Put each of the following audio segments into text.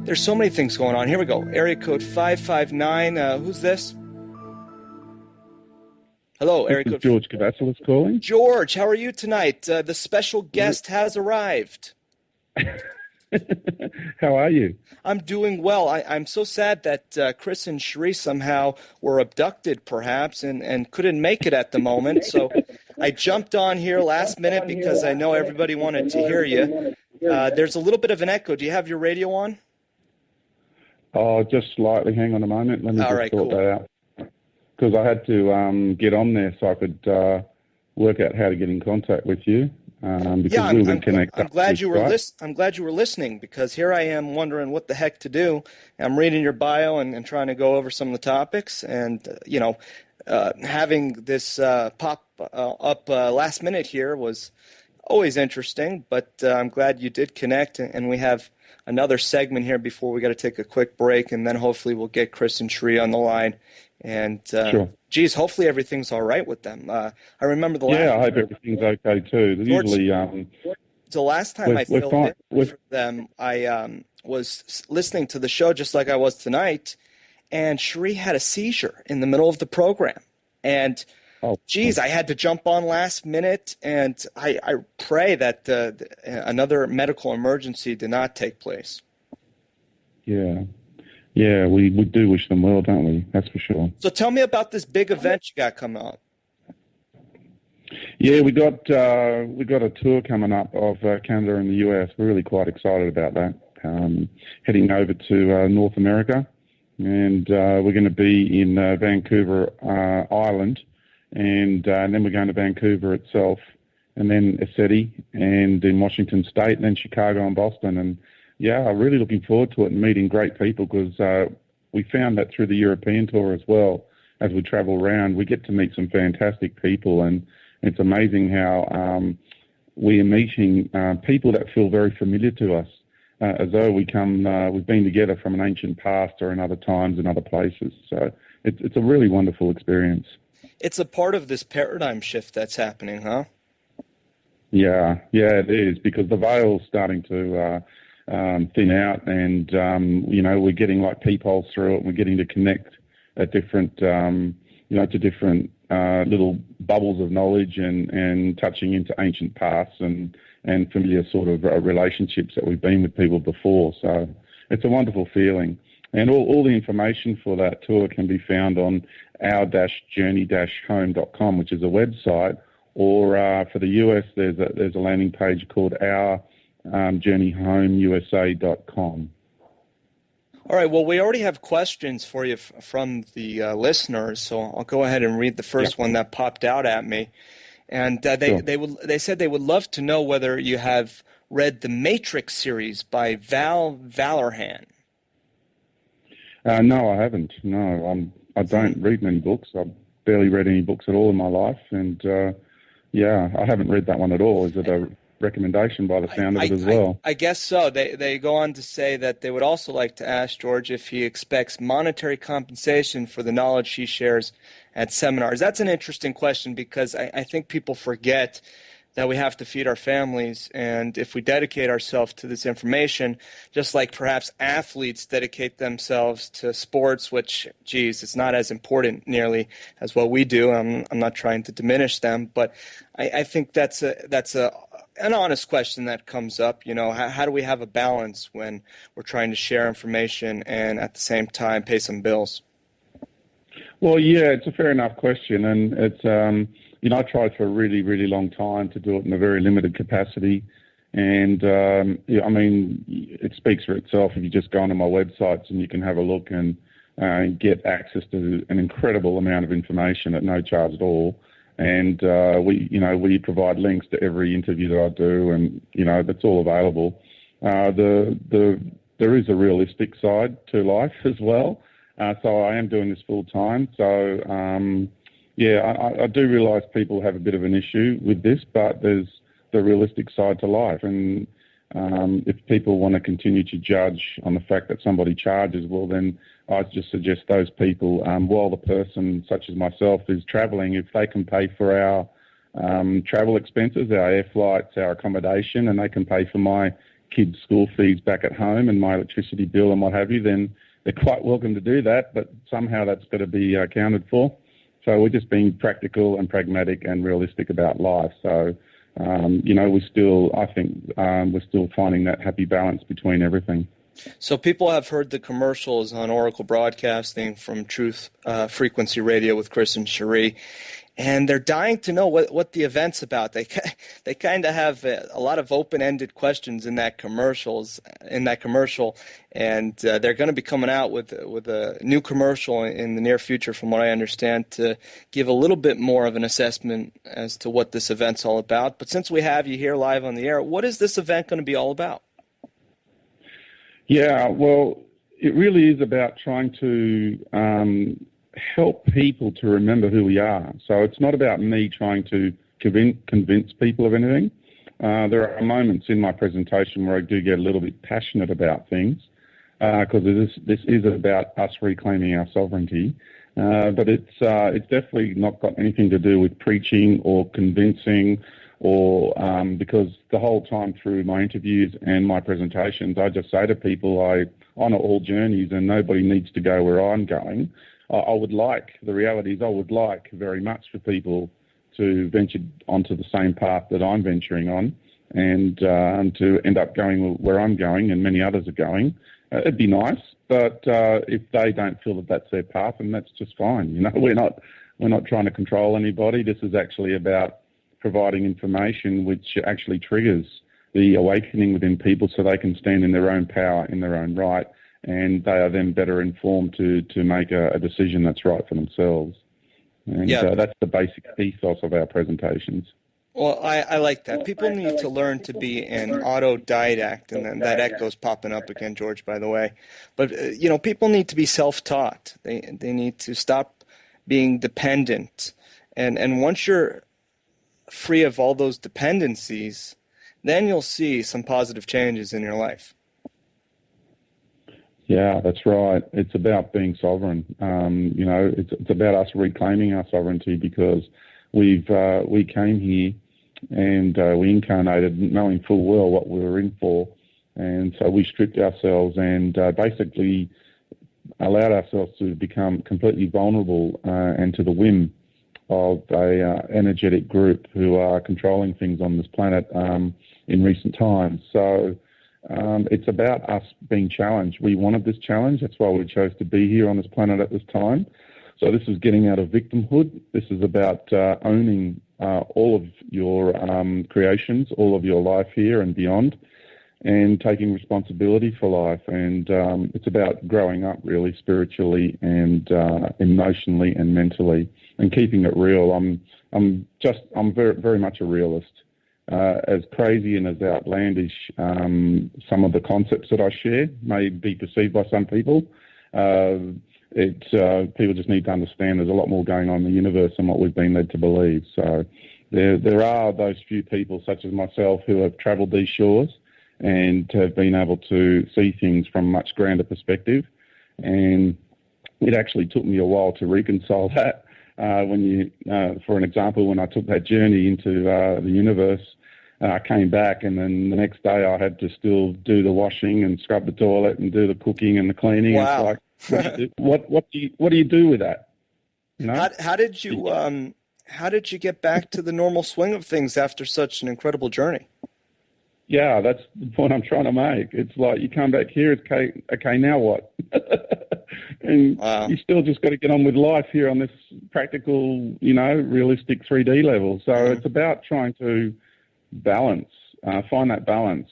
There's so many things going on. Here we go. Area code 559. Who's this? Hello, This area is code. George Kavassilas calling. George, how are you tonight? The special guest has arrived. How are you? I'm doing well. I'm so sad that Chris and Cherie somehow were abducted, perhaps, and couldn't make it at the moment. So I jumped on here last minute because I know everybody wanted to hear you. There's a little bit of an echo. Do you have your radio on? Oh, just slightly. Hang on a moment. Let me All just right, sort cool. that out. Because I had to get on there so I could work out how to get in contact with you. Because Yeah, we were connected. I'm glad you were I'm glad you were listening, because here I am wondering what the heck to do. I'm reading your bio and trying to go over some of the topics, and having this pop up last minute here was always interesting. But I'm glad you did connect, and we have another segment here before we got to take a quick break, and then hopefully we'll get Chris and Shree on the line. And Sure. geez, hopefully everything's all right with them. I remember the Yeah, last. I hope everything's okay too. George, Usually, the last time I we're filled fine. in for them, I was listening to the show just like I was tonight, and Cherie had a seizure in the middle of the program. And Oh, geez, I had to jump on last minute, and I pray that another medical emergency did not take place. yeah. Yeah, we do wish them well, don't we? That's for sure. So tell me about this big event you got coming up. Yeah, we got a tour coming up of Canada and the US. We're really quite excited about that. Heading over to North America, and we're going to be in Vancouver Island, and then we're going to Vancouver itself, and then ESETI, and in Washington State, and then Chicago and Boston. And yeah, I'm really looking forward to it and meeting great people, because we found that through the European tour as well. As we travel around, we get to meet some fantastic people, and it's amazing how we are meeting people that feel very familiar to us, as though we've been together from an ancient past or in other times and other places. So it's a really wonderful experience. It's a part of this paradigm shift that's happening, huh? Yeah, it is, because the veil's starting to thin out, and we're getting like peepholes through it, and we're getting to connect at different, to different little bubbles of knowledge, and touching into ancient pasts and familiar sort of relationships that we've been with people before. So it's a wonderful feeling. And all the information for that tour can be found on our-journey-home.com, which is a website, or for the US, there's a landing page called our-journeyhomeusa.com. All right, well, we already have questions for you from the listeners, so I'll go ahead and read the first one that popped out at me. And they said they would love to know whether you have read the Matrix series by Val Vallerhan. No, I haven't. No, I don't read many books. I've barely read any books at all in my life, and I haven't read that one at all. Is it a recommendation by the sound of it as well? I guess so. They go on to say that they would also like to ask George if he expects monetary compensation for the knowledge he shares at seminars. That's an interesting question, because I think people forget that we have to feed our families, and if we dedicate ourselves to this information, just like perhaps athletes dedicate themselves to sports, which, geez, it's not as important nearly as what we do. I'm not trying to diminish them, but I think that's an honest question that comes up. How do we have a balance when we're trying to share information and at the same time pay some bills? Well, yeah, it's a fair enough question, and it's I tried for a really, really long time to do it in a very limited capacity, and it speaks for itself if you just go onto my websites and you can have a look and get access to an incredible amount of information at no charge at all. And we provide links to every interview that I do, and that's all available. There is a realistic side to life as well. So I am doing this full time. So I do realise people have a bit of an issue with this, but there's the realistic side to life. And if people want to continue to judge on the fact that somebody charges, well, then I just suggest those people, while the person such as myself is travelling, if they can pay for our travel expenses, our air flights, our accommodation, and they can pay for my kids' school fees back at home and my electricity bill and what have you, then they're quite welcome to do that, but somehow that's got to be accounted for. So we're just being practical and pragmatic and realistic about life. So, I think we're still finding that happy balance between everything. So people have heard the commercials on Oracle Broadcasting from Truth Frequency Radio with Chris and Cherie, and they're dying to know what the event's about. They kind of have a lot of open-ended questions in that commercial, and they're going to be coming out with a new commercial in the near future, from what I understand, to give a little bit more of an assessment as to what this event's all about. But since we have you here live on the air, what is this event going to be all about? Yeah, well, it really is about trying to help people to remember who we are. So it's not about me trying to convince people of anything. There are moments in my presentation where I do get a little bit passionate about things, because this is about us reclaiming our sovereignty. But it's definitely not got anything to do with preaching or convincing, or because the whole time through my interviews and my presentations, I just say to people, I honour all journeys and nobody needs to go where I'm going. The reality is I would like very much for people to venture onto the same path that I'm venturing on, and to end up going where I'm going and many others are going. It'd be nice, but if they don't feel that that's their path, then that's just fine. We're not trying to control anybody. This is actually about providing information which actually triggers the awakening within people so they can stand in their own power, in their own right, and they are then better informed to make a decision that's right for themselves. And that's the basic ethos of our presentations. Well, I like that. People need to learn to be an autodidact, and then that echo's popping up again, George, by the way. But, people need to be self-taught. They need to stop being dependent. And once you're free of all those dependencies, then you'll see some positive changes in your life. Yeah, that's right. It's about being sovereign. It's about us reclaiming our sovereignty, because we came here and we incarnated knowing full well what we were in for, and so we stripped ourselves and basically allowed ourselves to become completely vulnerable and to the whim of a energetic group who are controlling things on this planet in recent times. So it's about us being challenged. We wanted this challenge. That's why we chose to be here on this planet at this time. So this is getting out of victimhood. This is about owning all of your creations, all of your life here and beyond, and taking responsibility for life. And it's about growing up really spiritually and emotionally and mentally, and keeping it real. I'm very, very much a realist. As crazy and as outlandish some of the concepts that I share may be perceived by some people, people just need to understand there's a lot more going on in the universe than what we've been led to believe. So there are those few people, such as myself, who have travelled these shores and have been able to see things from a much grander perspective. And it actually took me a while to reconcile that. For an example, when I took that journey into the universe, I came back, and then the next day I had to still do the washing and scrub the toilet and do the cooking and the cleaning. Wow. It's like, what do you do with that? How did you get back to the normal swing of things after such an incredible journey? Yeah, that's the point I'm trying to make. It's like you come back here, it's okay, now what? And wow. You still just got to get on with life here on this practical, realistic 3D level. So It's about trying to balance, find that balance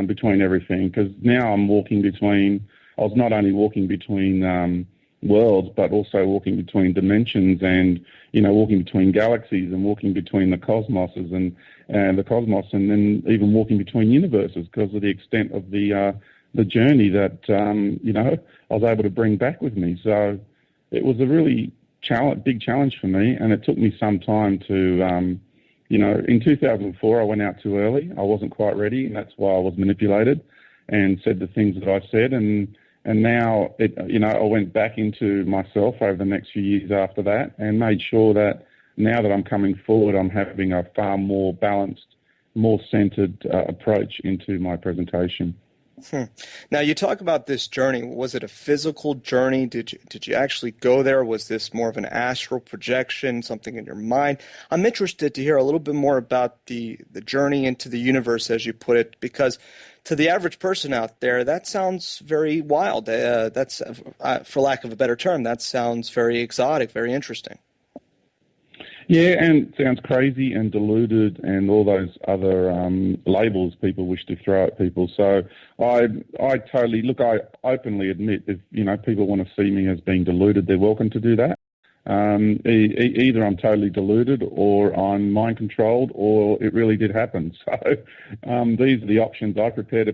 between everything. Because now I was not only walking between worlds, but also walking between dimensions, and walking between galaxies, and walking between the cosmoses and then even walking between universes, because of the extent of the journey that I was able to bring back with me. So it was a really big challenge for me, and it took me some time to in 2004 I went out too early. I wasn't quite ready, and that's why I was manipulated and said the things that I said. And now I went back into myself over the next few years after that, and made sure that now that I'm coming forward, I'm having a far more balanced more centered approach into my presentation. Now, you talk about this journey. Was it a physical journey? Did you actually go there? Was this more of an astral projection, something in your mind? I'm interested to hear a little bit more about the journey into the universe, as you put it, because to the average person out there, that sounds very wild. That's, for lack of a better term, that sounds very exotic, very interesting. Yeah, and sounds crazy and deluded and all those other labels people wish to throw at people. So I totally, look, I openly admit if, people want to see me as being deluded, they're welcome to do that. Either I'm totally deluded or I'm mind controlled or it really did happen. So these are the options I prepare to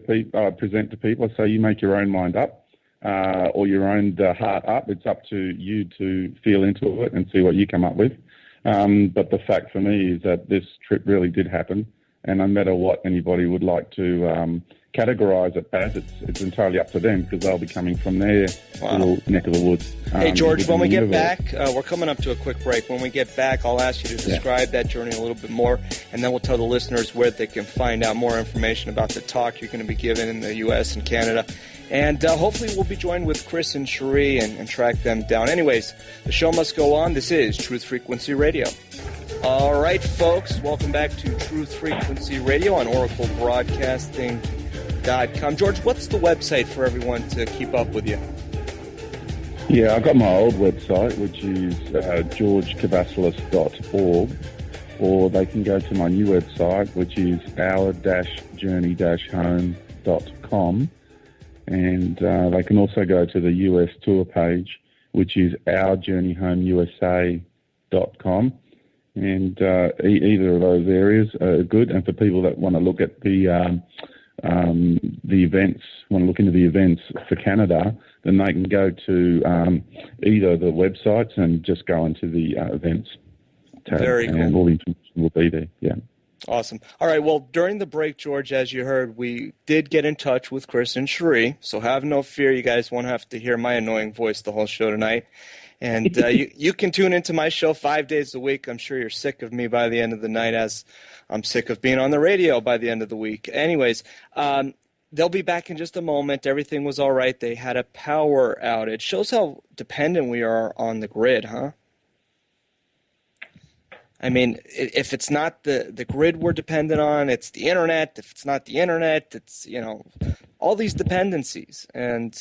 present to people. I say you make your own mind up or your own heart up. It's up to you to feel into it and see what you come up with. But the fact for me is that this trip really did happen, and no matter what anybody would like to categorise it as, it's entirely up to them because they'll be coming from their little neck of the woods. Hey, George, when we get back, we're coming up to a quick break. When we get back, I'll ask you to describe that journey a little bit more, and then we'll tell the listeners where they can find out more information about the talk you're going to be giving in the U.S. and Canada. And hopefully we'll be joined with Chris and Cherie and track them down. Anyways, the show must go on. This is Truth Frequency Radio. All right, folks, welcome back to Truth Frequency Radio on oraclebroadcasting.com. George, what's the website for everyone to keep up with you? Yeah, I've got my old website, which is georgekavassilas.org, or they can go to my new website, which is our-journey-home.com. And they can also go to the US tour page, which is ourjourneyhomeusa.com. And either of those areas are good. And for people that want to look at the events, want to look into the events for Canada, then they can go to either the websites and just go into the events tab. Very cool. And all the information will be there, yeah. Awesome. All right, well, during the break, George, as you heard, we did get in touch with Chris and Cherie, so have no fear. You guys won't have to hear my annoying voice the whole show tonight. And you can tune into my show 5 days a week. I'm sure you're sick of me by the end of the night, as I'm sick of being on the radio by the end of the week. Anyways, they'll be back in just a moment. Everything was all right. They had a power outage. Shows how dependent we are on the grid, huh? I mean, if it's not the grid we're dependent on, it's the internet. If it's not the internet, it's, all these dependencies. And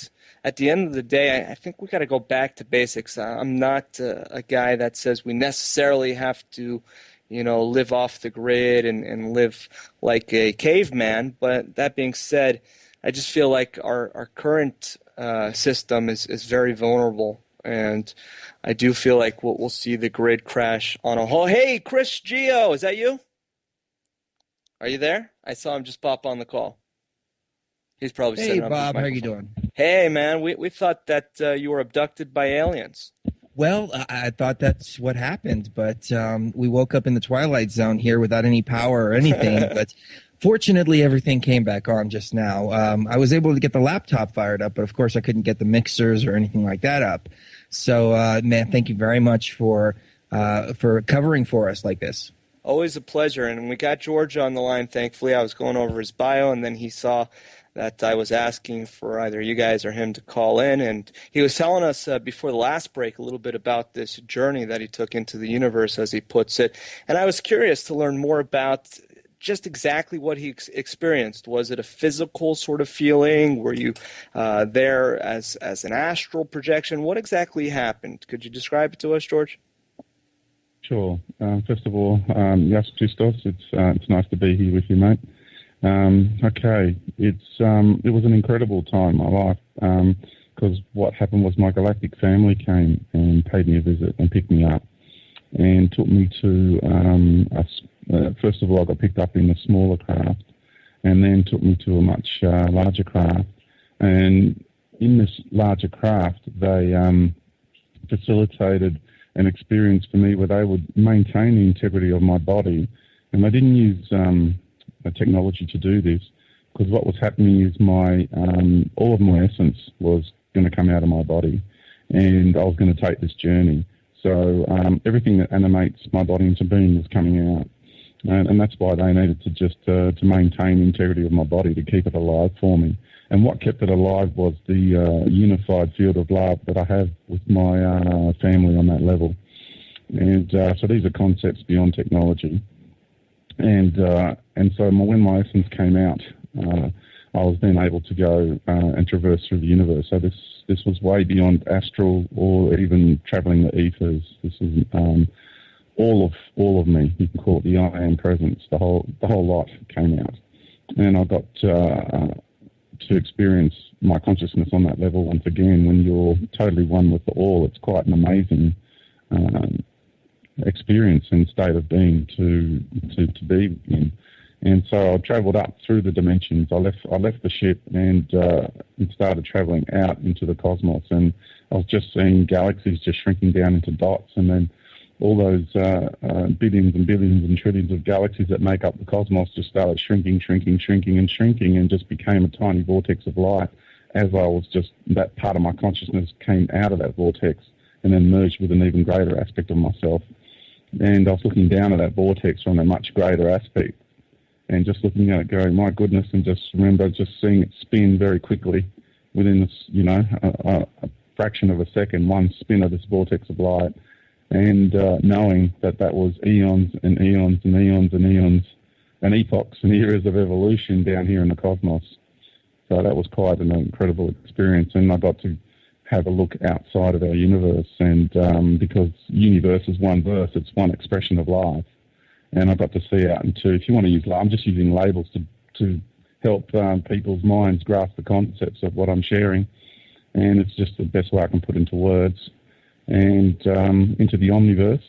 at the end of the day, I think we got to go back to basics. I'm not a guy that says we necessarily have to, live off the grid and live like a caveman. But that being said, I just feel like our current system is very vulnerable. And I do feel like we'll see the grid crash on a whole. Hey, Chris Gio, is that you? Are you there? I saw him just pop on the call. He's probably setting up his microphone. Hey, Bob, how you doing? Hey, man, we thought that you were abducted by aliens. Well, I thought that's what happened, but we woke up in the Twilight Zone here without any power or anything, but fortunately everything came back on just now. I was able to get the laptop fired up, but of course I couldn't get the mixers or anything like that up. So, man, thank you very much for covering for us like this. Always a pleasure, and we got George on the line, thankfully. I was going over his bio, and then he saw that I was asking for either you guys or him to call in, and he was telling us before the last break a little bit about this journey that he took into the universe, as he puts it, and I was curious to learn more about just exactly what he experienced. Was it a physical sort of feeling? Were you there as an astral projection? What exactly happened? Could you describe it to us, George? Sure. First of all, yes, Christos, it's nice to be here with you, mate. Okay, it was an incredible time in my life because what happened was my galactic family came and paid me a visit and picked me up and took me to first of all, I got picked up in a smaller craft and then took me to a much larger craft. And in this larger craft, they facilitated an experience for me where they would maintain the integrity of my body. And they didn't use technology to do this because what was happening is my all of my essence was going to come out of my body and I was going to take this journey. So everything that animates my body into being was coming out. And that's why they needed to just to maintain the integrity of my body to keep it alive for me. And what kept it alive was the unified field of love that I have with my family on that level. And so these are concepts beyond technology. And so when my essence came out, I was then able to go and traverse through the universe. So this was way beyond astral or even traveling the ethers. This is all of me. You can call it the I am presence. The whole lot came out, and I got to experience my consciousness on that level once again. When you're totally one with the all, it's quite an amazing experience and state of being to be in. And so I travelled up through the dimensions. I left the ship and started travelling out into the cosmos. And I was just seeing galaxies just shrinking down into dots, and then all those billions and billions and trillions of galaxies that make up the cosmos just started shrinking, and just became a tiny vortex of light. As I was that part of my consciousness came out of that vortex and then merged with an even greater aspect of myself. And I was looking down at that vortex from a much greater aspect, and just looking at it going, my goodness, and just remember just seeing it spin very quickly within this, a fraction of a second, one spin of this vortex of light, and knowing that was eons and eons and eons and eons and epochs and eras of evolution down here in the cosmos. So that was quite an incredible experience, and I got to have a look outside of our universe, and because universe is one verse, it's one expression of life. And I got to see out into, if you want to use, I'm just using labels to help people's minds grasp the concepts of what I'm sharing. And it's just the best way I can put into words. And into the omniverse,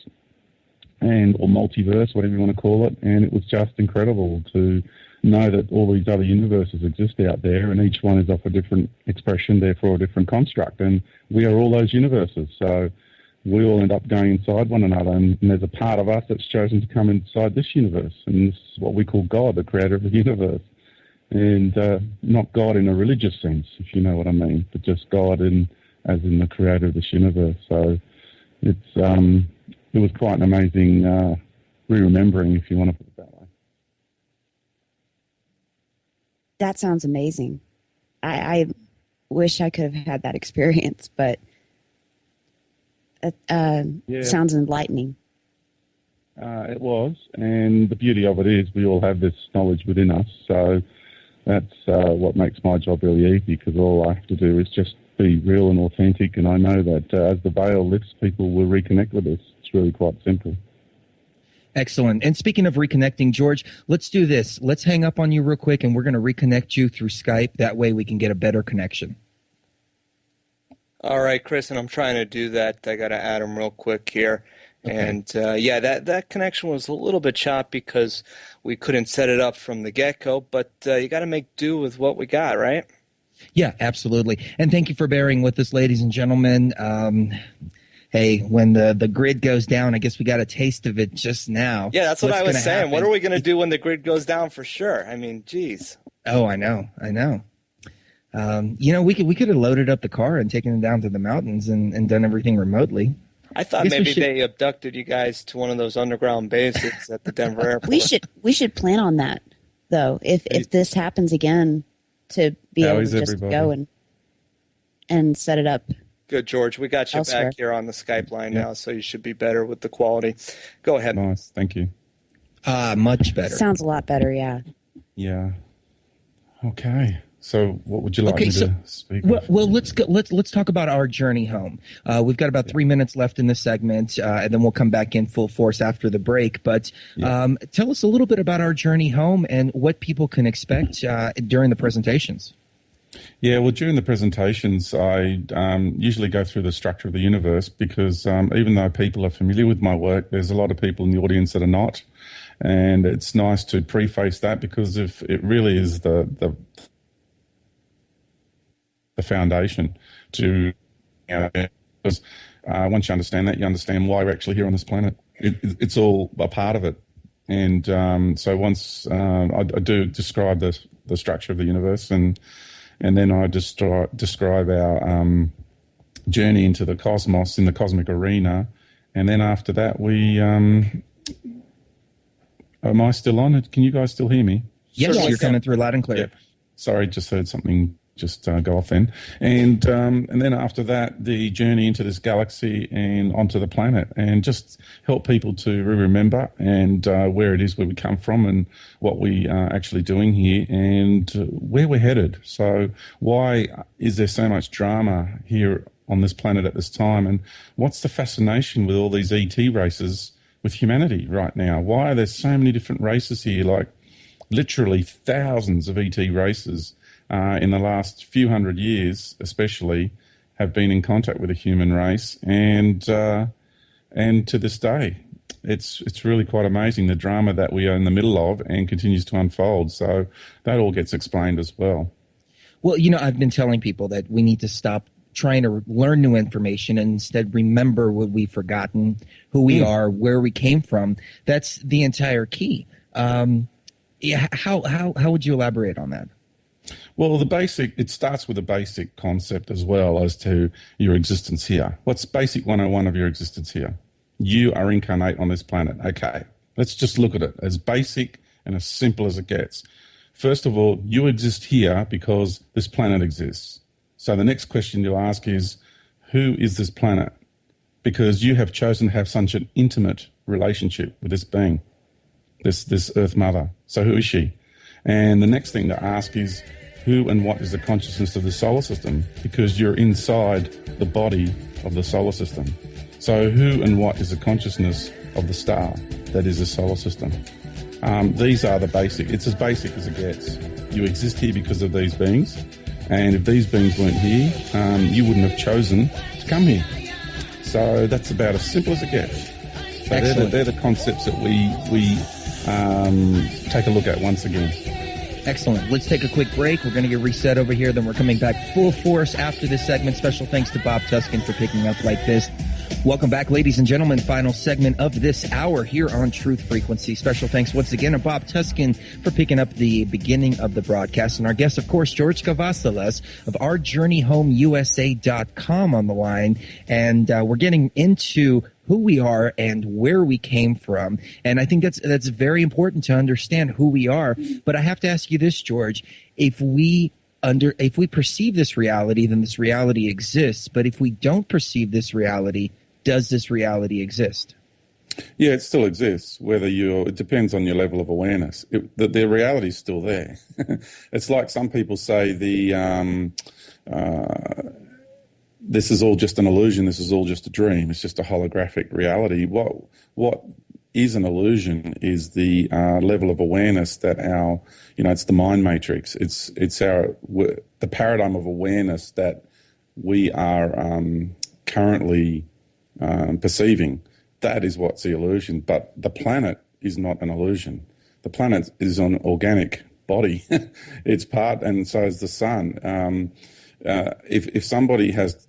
or multiverse, whatever you want to call it. And it was just incredible to know that all these other universes exist out there, and each one is of a different expression, therefore a different construct. And we are all those universes. So we all end up going inside one another, and there's a part of us that's chosen to come inside this universe, and this is what we call God, the creator of the universe. And not God in a religious sense, if you know what I mean, but just God as in the creator of this universe. So it was quite an amazing re-remembering, if you want to put it that way. That sounds amazing. I wish I could have had that experience, but it sounds enlightening. It was, and the beauty of it is we all have this knowledge within us, so that's what makes my job really easy, because all I have to do is just be real and authentic, and I know that as the veil lifts, people will reconnect with us. It's really quite simple. Excellent. And speaking of reconnecting, George, let's do this. Let's hang up on you real quick, and we're going to reconnect you through Skype. That way we can get a better connection. All right, Chris, and I'm trying to do that. I got to add him real quick here. Okay. And that connection was a little bit choppy because we couldn't set it up from the get-go, but you got to make do with what we got, right? Yeah, absolutely. And thank you for bearing with us, ladies and gentlemen. Hey, when the grid goes down, I guess we got a taste of it just now. Yeah, that's what I was saying. What are we going to do when the grid goes down for sure? I mean, geez. Oh, I know. We could have loaded up the car and taken it down to the mountains and done everything remotely. I thought maybe they abducted you guys to one of those underground bases at the Denver airport. We should plan on that, though. If this happens again, to be able to just go and set it up. Good, George. We got you elsewhere. Back here on the Skype line now, so you should be better with the quality. Go ahead. Nice, thank you. Much better. Sounds a lot better, yeah. Yeah. Okay. So, what would you like me to speak? Well, let's talk about our journey home. We've got about 3 minutes left in this segment, and then we'll come back in full force after the break. But tell us a little bit about our journey home and what people can expect during the presentations. Yeah, well, during the presentations, I usually go through the structure of the universe because even though people are familiar with my work, there's a lot of people in the audience that are not, and it's nice to preface that because if it really is the foundation to, because once you understand that, you understand why we're actually here on this planet. It's all a part of it. And so once I do describe the structure of the universe, and then I describe our journey into the cosmos, in the cosmic arena. And then after that, we Am I still on? Can you guys still hear me? Yes, you're coming through loud and clear. Yep. Sorry, just heard something just go off then. And then after that, the journey into this galaxy and onto the planet, and just help people to remember and where it is where we come from and what we are actually doing here and where we're headed. So why is there so much drama here on this planet at this time? And what's the fascination with all these ET races with humanity right now? Why are there so many different races here, like literally thousands of ET races in the last few hundred years, especially, have been in contact with the human race, and to this day, it's really quite amazing the drama that we are in the middle of and continues to unfold. So that all gets explained as well. Well, I've been telling people that we need to stop trying to learn new information and instead remember what we've forgotten, who we are, where we came from. That's the entire key. How would you elaborate on that? Well, it starts with a basic concept as well as to your existence here. What's basic 101 of your existence here? You are incarnate on this planet. Okay, let's just look at it as basic and as simple as it gets. First of all, you exist here because this planet exists. So the next question you'll ask is, who is this planet? Because you have chosen to have such an intimate relationship with this being, this Earth Mother. So who is she? And the next thing to ask is, who and what is the consciousness of the solar system? Because you're inside the body of the solar system. So who and what is the consciousness of the star that is the solar system? These are the basic. It's as basic as it gets. You exist here because of these beings. And if these beings weren't here, you wouldn't have chosen to come here. So that's about as simple as it gets. So they're the concepts that we take a look at once again. Excellent. Let's take a quick break. We're going to get reset over here. Then we're coming back full force after this segment. Special thanks to Bob Tuskin for picking up like this. Welcome back, ladies and gentlemen. Final segment of this hour here on Truth Frequency. Special thanks once again to Bob Tuskin for picking up the beginning of the broadcast. And our guest, of course, George Kavassilas of OurJourneyHomeUSA.com on the line. And we're getting into who we are and where we came from. And I think that's very important to understand who we are. But I have to ask you this, George. If we perceive this reality, then this reality exists. But if we don't perceive this reality, does this reality exist? Yeah, it still exists. It depends on your level of awareness. The reality is still there. It's like some people say this is all just an illusion. This is all just a dream. It's just a holographic reality. What is an illusion is the level of awareness that it's the mind matrix. It's the paradigm of awareness that we are currently perceiving. That is what's the illusion. But the planet is not an illusion. The planet is an organic body. It's part, and so is the sun. If somebody has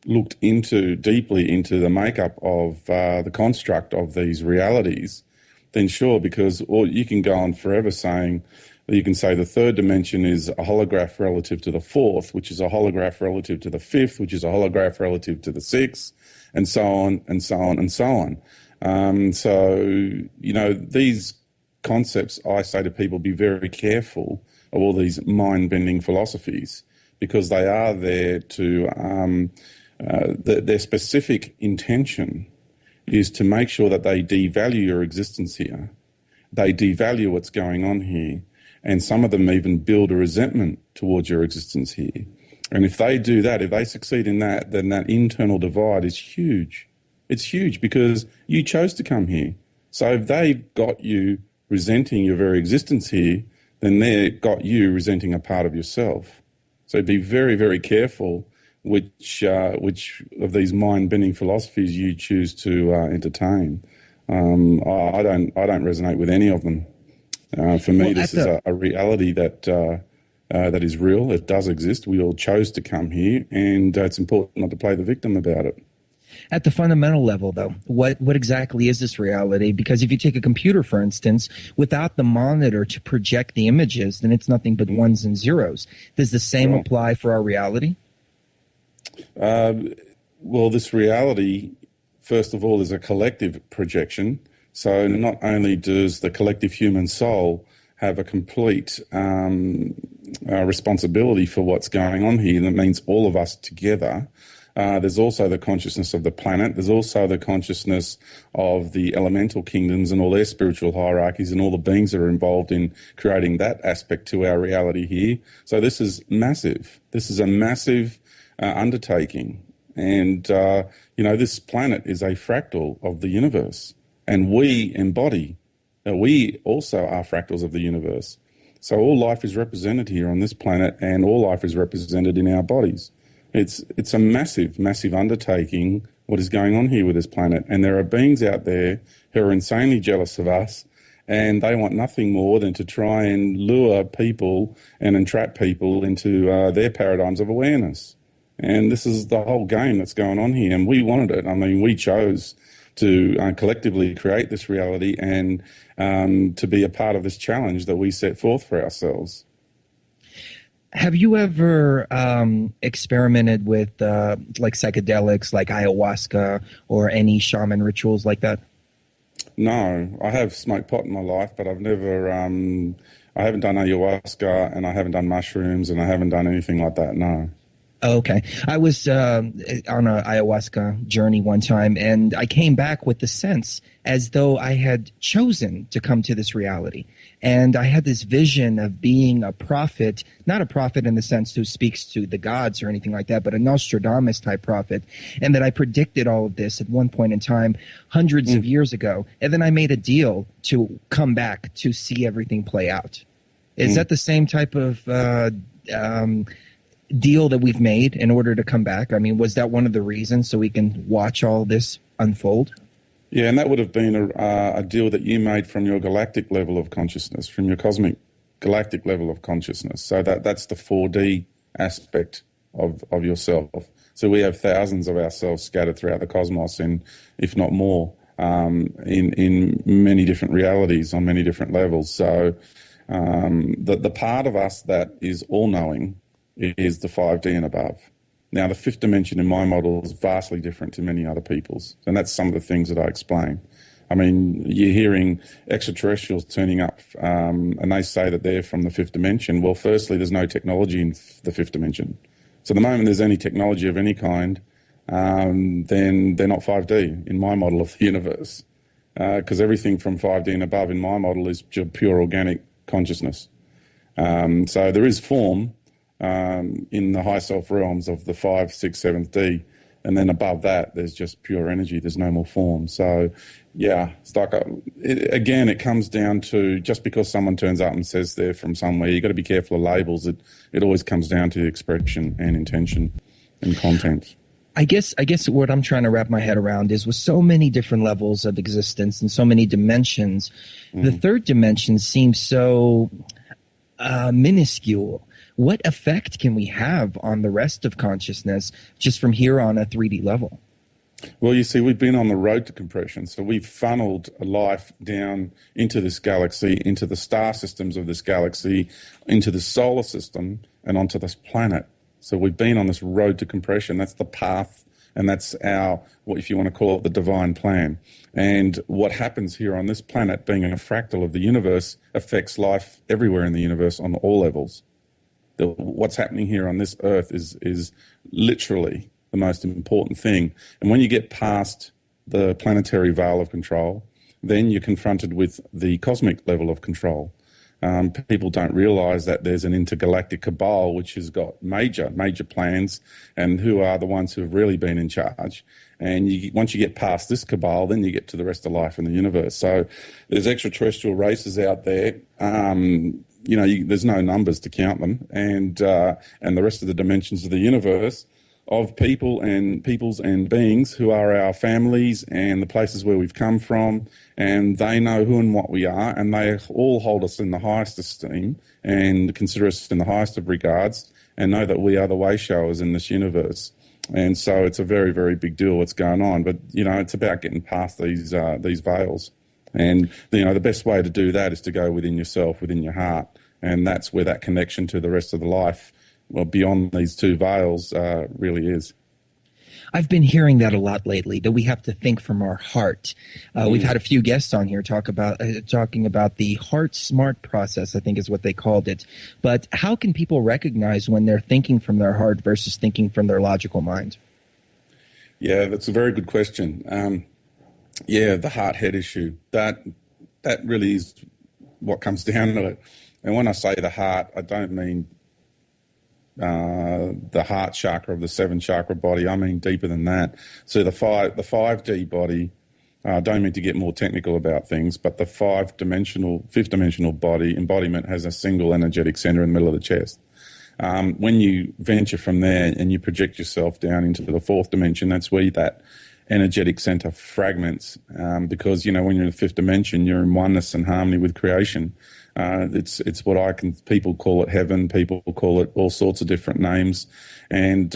looked deeply into the makeup of the construct of these realities, then sure, because you can go on forever saying, you can say the third dimension is a holograph relative to the fourth, which is a holograph relative to the fifth, which is a holograph relative to the sixth, and so on, and so on, and so on. These concepts, I say to people, be very careful of all these mind-bending philosophies, because they are there to... their specific intention is to make sure that they devalue your existence here. They devalue what's going on here. And some of them even build a resentment towards your existence here. And if they do that, if they succeed in that, then that internal divide is huge. It's huge because you chose to come here. So if they've got you resenting your very existence here, then they've got you resenting a part of yourself. So be very, very careful which of these mind-bending philosophies you choose to entertain. I don't resonate with any of them. For me, this is a reality that is real. It does exist. We all chose to come here, and it's important not to play the victim about it. At the fundamental level, though, what exactly is this reality? Because if you take a computer, for instance, without the monitor to project the images, then it's nothing but ones and zeros. Does the same apply for our reality? Well, this reality, first of all, is a collective projection. So not only does the collective human soul have a complete responsibility for what's going on here, that means all of us together. There's also the consciousness of the planet. There's also the consciousness of the elemental kingdoms and all their spiritual hierarchies and all the beings that are involved in creating that aspect to our reality here. So this is massive. This is a massive undertaking. And, this planet is a fractal of the universe. And we embody, we also are fractals of the universe. So all life is represented here on this planet, and all life is represented in our bodies. It's a massive, massive undertaking, what is going on here with this planet. And there are beings out there who are insanely jealous of us, and they want nothing more than to try and lure people and entrap people into their paradigms of awareness. And this is the whole game that's going on here, and we wanted it. I mean, we chose to collectively create this reality and to be a part of this challenge that we set forth for ourselves. Have you ever experimented with like psychedelics, like ayahuasca, or any shaman rituals like that? No, I have smoked pot in my life, but I've never. I haven't done ayahuasca, and I haven't done mushrooms, and I haven't done anything like that. No. Okay. I was on a ayahuasca journey one time, and I came back with the sense as though I had chosen to come to this reality. And I had this vision of being a prophet, not a prophet in the sense who speaks to the gods or anything like that, but a Nostradamus type prophet. And that I predicted all of this at one point in time, hundreds of years ago. And then I made a deal to come back to see everything play out. Is that the same type of deal that we've made in order to come back? I mean, was that one of the reasons so we can watch all this unfold? Yeah, and that would have been a deal that you made from your galactic level of consciousness, from your cosmic galactic level of consciousness. So that's the 4D aspect of yourself. So we have thousands of ourselves scattered throughout the cosmos, and if not more, in many different realities on many different levels. So the part of us that is all-knowing is the 5D and above. Now, the fifth dimension in my model is vastly different to many other people's, and that's some of the things that I explain. I mean, you're hearing extraterrestrials turning up, and they say that they're from the fifth dimension. Well, firstly, there's no technology in the fifth dimension. So the moment there's any technology of any kind, then they're not 5D in my model of the universe, because everything from 5D and above in my model is pure organic consciousness. So there is form in the high self realms of the 5th, 6th, 7th D, and then above that there's just pure energy. There's no more form. So yeah, it's like again, it comes down to, just because someone turns up and says they're from somewhere, you've got to be careful of labels. It always comes down to the expression and intention and content. I guess what I'm trying to wrap my head around is, with so many different levels of existence and so many dimensions, the third dimension seems so minuscule. What effect can we have on the rest of consciousness just from here on a 3D level? Well, you see, we've been on the road to compression. So we've funneled life down into this galaxy, into the star systems of this galaxy, into the solar system, and onto this planet. So we've been on this road to compression. That's the path, and that's our, what, if you want to call it, the divine plan. And what happens here on this planet, being a fractal of the universe, affects life everywhere in the universe on all levels. What's happening here on this earth is literally the most important thing. And when you get past the planetary veil of control, then you're confronted with the cosmic level of control. People don't realize that there's an intergalactic cabal which has got major plans, and who are the ones who have really been in charge. And once you get past this cabal, then you get to the rest of life in the universe. So there's extraterrestrial races out there. There's no numbers to count them, and the rest of the dimensions of the universe, of peoples and beings who are our families and the places where we've come from, and they know who and what we are, and they all hold us in the highest esteem and consider us in the highest of regards, and know that we are the way showers in this universe. And so it's a very, very big deal what's going on, but it's about getting past these veils. And the best way to do that is to go within yourself, within your heart, and that's where that connection to the rest of the life, well, beyond these two veils, really is. I've been hearing that a lot lately, that we have to think from our heart. We've had a few guests on here talking about the heart smart process, I think is what they called it. But how can people recognize when they're thinking from their heart versus thinking from their logical mind? Yeah, that's a very good question. The heart-head issue, that really is what comes down to it. And when I say the heart, I don't mean the heart chakra of the 7 chakra body. I mean deeper than that. So the 5D body, I don't mean to get more technical about things, but the fifth dimensional body embodiment has a single energetic center in the middle of the chest. When you venture from there and you project yourself down into the 4th dimension, that's where that energetic center fragments, because, when you're in the 5th dimension, you're in oneness and harmony with creation. It's what people call it heaven, people call it all sorts of different names, and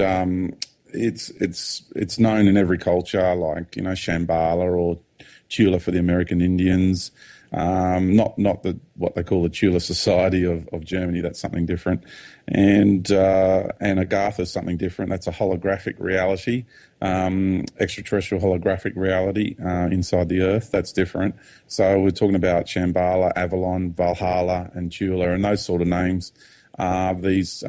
it's known in every culture, like Shambhala or Chula for the American Indians. Not what they call the Chula Society of Germany. That's something different, and Agartha is something different. That's a holographic reality, extraterrestrial holographic reality inside the Earth. That's different. So we're talking about Shambhala, Avalon, Valhalla, and Chula, and those sort of names are these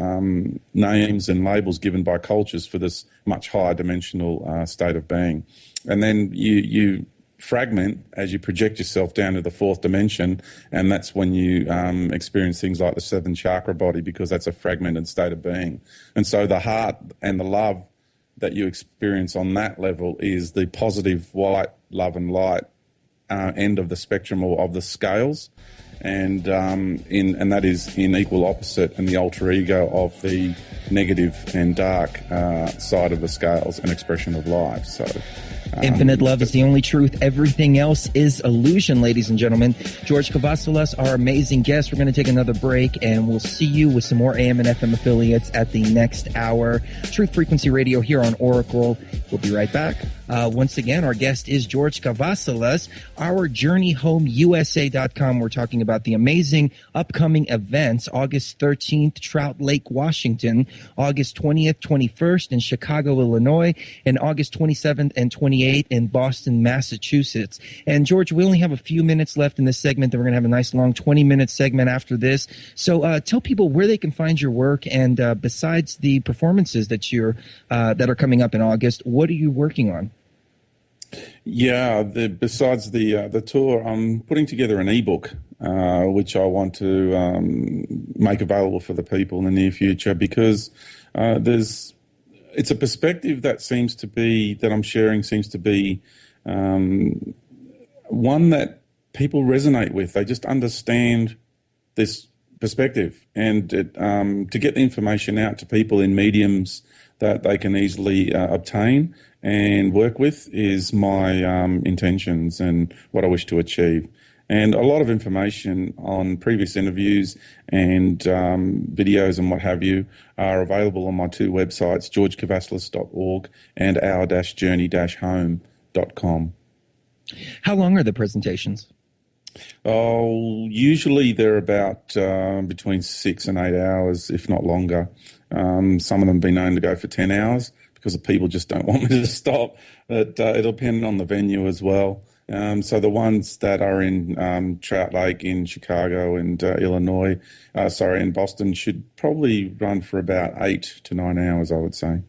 names and labels given by cultures for this much higher dimensional state of being, and then you fragment as you project yourself down to the 4th dimension, and that's when you experience things like the 7th chakra body, because that's a fragmented state of being. And so the heart and the love that you experience on that level is the positive white love and light end of the spectrum or of the scales, and that is in equal opposite and the alter ego of the negative and dark side of the scales and expression of life. So infinite love is the only truth. Everything else is illusion, ladies and gentlemen. George Kavassilas, our amazing guest. We're going to take another break, and we'll see you with some more AM and FM affiliates at the next hour. Truth Frequency Radio here on Oracle. We'll be right back. Once again, our guest is George Kavassilas. Our JourneyHomeUSA.com. We're talking about the amazing upcoming events. August 13th, Trout Lake, Washington. August 20th, 21st in Chicago, Illinois. And August 27th and 28th in Boston, Massachusetts. And George, we only have a few minutes left in this segment. Then we're going to have a nice long 20-minute segment after this. So tell people where they can find your work. And besides the performances that that are coming up in August, what are you working on? Yeah, besides the tour, I'm putting together an ebook, which I want to make available for the people in the near future, because it's a perspective that I'm sharing seems to be one that people resonate with. They just understand this perspective, and to get the information out to people in mediums that they can easily obtain and work with is my intentions and what I wish to achieve. And a lot of information on previous interviews and videos and what have you are available on my 2 websites, georgekavassilas.org and our-journey-home.com. How long are the presentations? Oh, usually they're about between 6 and 8 hours, if not longer. Some of them have been known to go for 10 hours because the people just don't want me to stop. But it'll depend on the venue as well. So the ones that are in Trout Lake in Chicago and and Boston should probably run for about 8 to 9 hours, I would say.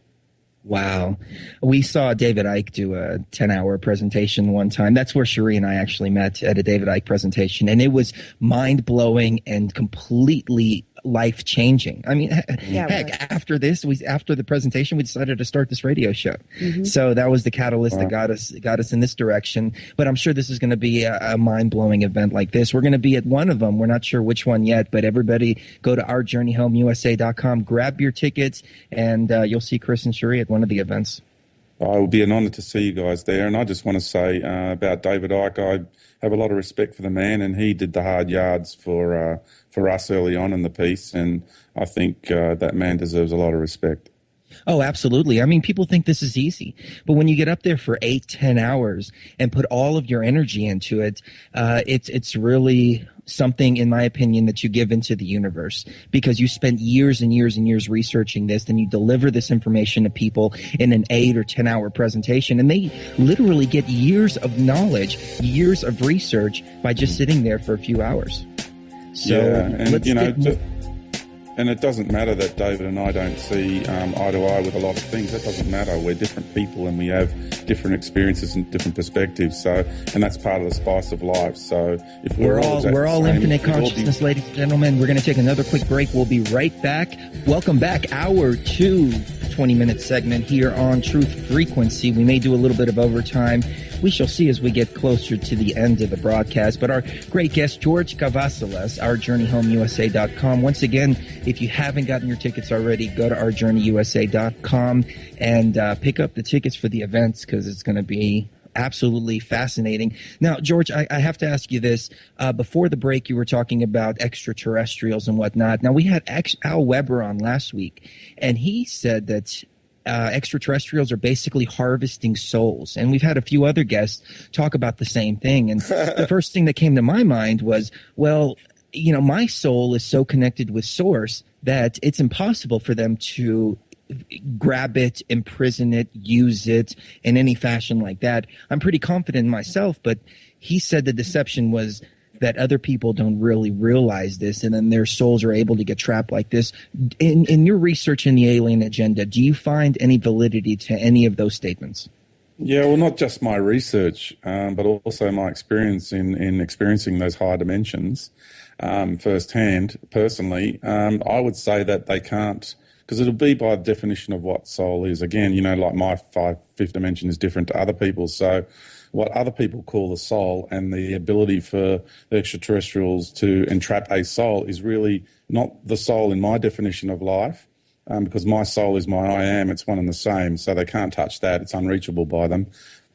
Wow. We saw David Icke do a 10-hour presentation one time. That's where Cherie and I actually met, at a David Icke presentation. And it was mind-blowing and completely life-changing. I mean, after the presentation, we decided to start this radio show. Mm-hmm. So that was the catalyst that got us in this direction. But I'm sure this is going to be a mind-blowing event like this. We're going to be at one of them. We're not sure which one yet, but everybody go to ourjourneyhomeusa.com, grab your tickets, and you'll see Chris and Cherie at one of the events. It will be an honor to see you guys there. And I just want to say about David Icke, I have a lot of respect for the man, and he did the hard yards for us early on in the piece, and I think that man deserves a lot of respect. Oh, absolutely. I mean, people think this is easy, but when you get up there for 8, 10 hours and put all of your energy into it, it's really something, in my opinion, that you give into the universe, because you spent years and years and years researching this, then you deliver this information to people in an 8 or 10 hour presentation, and they literally get years of knowledge, years of research by just sitting there for a few hours. So and it doesn't matter that David and I don't see eye to eye with a lot of things. That doesn't matter. We're different people and we have different experiences and different perspectives. So, and that's part of the spice of life. So, if we're all infinite consciousness, ladies and gentlemen. We're going to take another quick break. We'll be right back. Welcome back. Hour 2, 20-minute segment here on Truth Frequency. We may do a little bit of overtime. We shall see as we get closer to the end of the broadcast. But our great guest, George Kavassilas, OurJourneyHomeUSA.com. Once again, if you haven't gotten your tickets already, go to OurJourneyUSA.com and pick up the tickets for the events, because it's going to be absolutely fascinating. Now, George, I have to ask you this. Before the break, you were talking about extraterrestrials and whatnot. Now, we had Al Weber on last week, and he said that extraterrestrials are basically harvesting souls. And we've had a few other guests talk about the same thing. And the first thing that came to my mind was, well, you know, my soul is so connected with Source that it's impossible for them to grab it, imprison it, use it in any fashion like that. I'm pretty confident in myself, but he said the deception was that other people don't really realize this, and then their souls are able to get trapped like this. In your research in the alien agenda, do you find any validity to any of those statements? Yeah, well, not just my research, but also my experience in experiencing those higher dimensions firsthand, personally. I would say that they can't, because it'll be by definition of what soul is. Again, you know, like my fifth dimension is different to other people's. So what other people call the soul and the ability for the extraterrestrials to entrap a soul is really not the soul in my definition of life, because my soul is my I am. It's one and the same, so they can't touch that. It's unreachable by them.